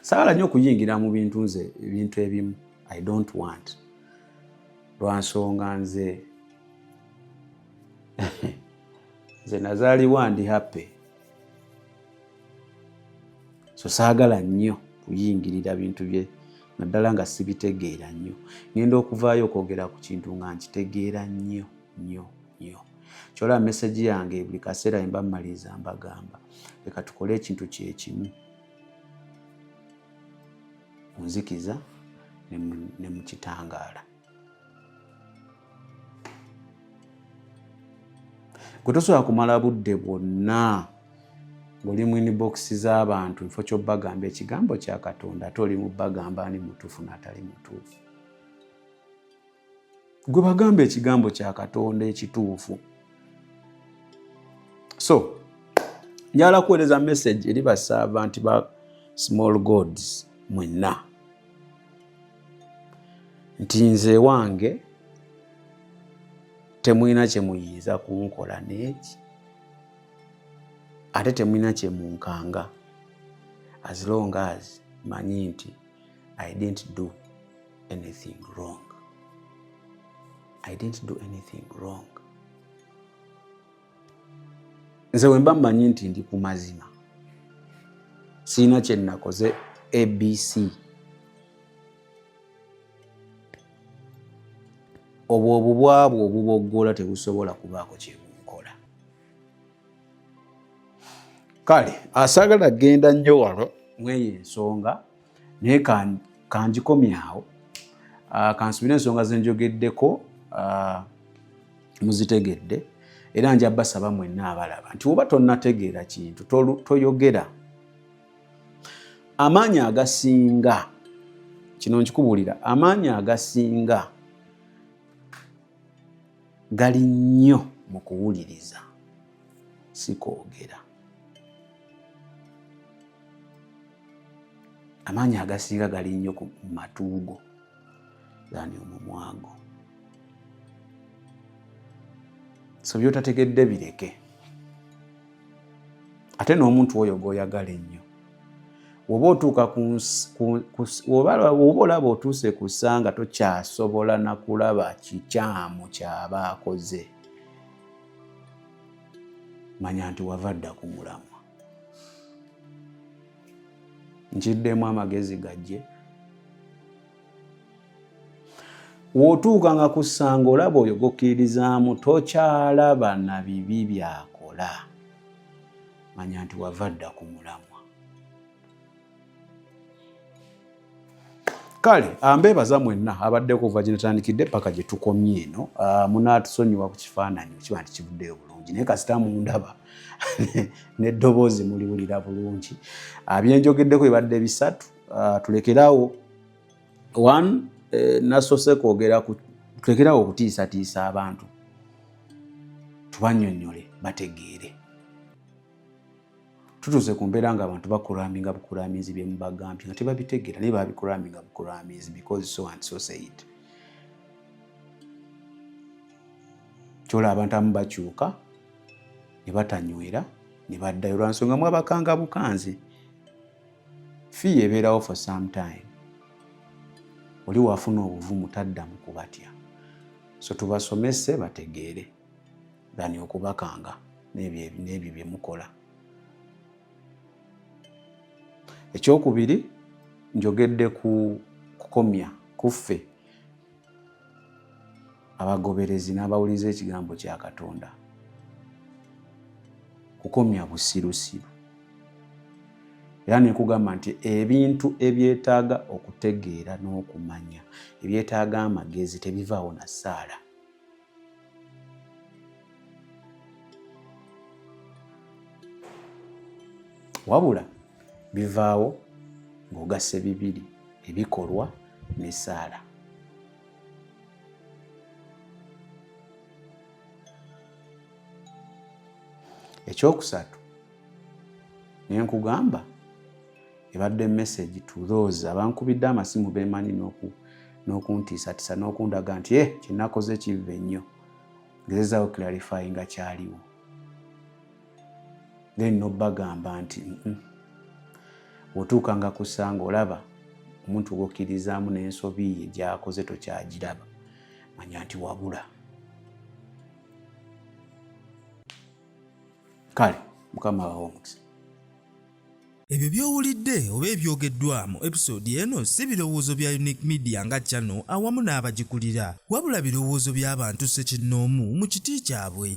Saagala nnyo okuyingira mu bintu nze ebintu ebimu I don't want. Lwansonga nze nazaalibwa ndi happy. So saagala nnyo kuyingirira bintu bye naddala nga sibitegeera nnyo. Ngenda okuvaayo okwogera ku kintu nga nkitegeera nnyo nnyo nnyo. Kyolaba message yange buli kaseera mba mmaliriza mbagamba leka tukole ekintu kyekimu munzikiza ne mu kitangaala. Gwe tosobola kumala budde bwonna ng'oli mu inbox z'abantu kifo ky'obbagamba ekigambo kya Katonda ate oli mu bagamba ani mutuufu n'atali mutuufu. Gwe bagamba ekigambo kya Katonda ekituufu. So njala kuweereza message eri basaavanti ba Small Gods mwenna nti nze wange temulina kye muyinza kunkola n'eki ate temulina kye munkanga as long as manyi nti I didn't do anything wrong. I didn't do anything wrong. Nze wemba mmanyi nti ndi ku mazima sirina kye nakoze ABC obwo obubwabwo obuboggola tebusobola kubaako kye bunkola. Kale asaagala genda nnyo wano mweyo ensonga naye kangikomyawo kansubire ensonga ze njogeddeko muzitegedde era nja basaba mwenna abalaba nti oba tonnategeera kintu toyogera. Amaanyi agasinga kino nkikubuulira amaanyi agasinga gali nnyo mu kuwuliriza si kwogera. Amaanyi agasinga gali nnyo ku matuugo gani omumwago. So by'otategedde bireke. Ate n'omuntu oyo gw'oyagala ennyo woba otuuka woba olaba otuuse ku ssanga tokyasobola na kulaba kikyamu ky'aba akoze manya nti wava dda ku mulamwa. Nkiddemu amagezi gajje. W'otuuka nga ku ssanga olaba oyo g'okkirizaamu tokyalaba na bibi byakola manya nti wava dda ku mulamwa. Kale ambeebaza mwenna abadde kuva gye natandikidde paka gye tukomye eno munaatusonyiwa ku kifaananyi kiba nti kivuddeyo bulungi naye kasita mundaba n'eddoboozi muliwulira bulungi. Byenjogeddeko bibadde bisatu. Tulekerawo one nasoose kwogera tulekerawo okutiisatiisa abantu tubannyonnyole bategeere. Tutuuse ku mbeera ng'abantu bakuraminga bukuramizi bye mubagambye nga tebabitegeera naye babikuraminga bukuramizi because so and so said. Kyola abantu abamu bakyuka ne batanywera ne baddayo lwa nsonga mwabakanga bukanzi. Fee ebeerawo for some time. Oli wafuna obuvumu taddamu kubatya. So tubasomese bategeere dani okubakanga n'ebyo bye mukola. Ekyokubiri njogedde ku kukomya kuffe abagoberezi n'abawuliza ekigambo kya Katonda. Kukomya busirusiru. Era nekugamba nti ebintu ebyetaaga okutegeera n'okumanya ebyetaaga amagezi tebivaawo na ssaala. Wabula bivaawo ng'ogasse bibiri ebikolwa n'essaala. Ekyokusatu nenkugamba ebadde message to those abankubidde amasimu beemanyi n'okuntiisatiisa n'okundaga nti kyenakoze kive nnyo gezezaawo clarify nga kyaliwo then n'obbagamba nti otuuka nga kusanga olaba omuntu gw'okkirizaamu n'ensobi ye gy'akoze tokyagiraba manya nti wabula. Kale Mukama bawe omukisa. Ebyo by'owulidde oba ebyogeddwa mu episode eno si birowoozo bya Unique Media nga channel awamu n'abagikulira, wabula birowoozo by'abantu ssekinnoomu mu kiti kyabwe.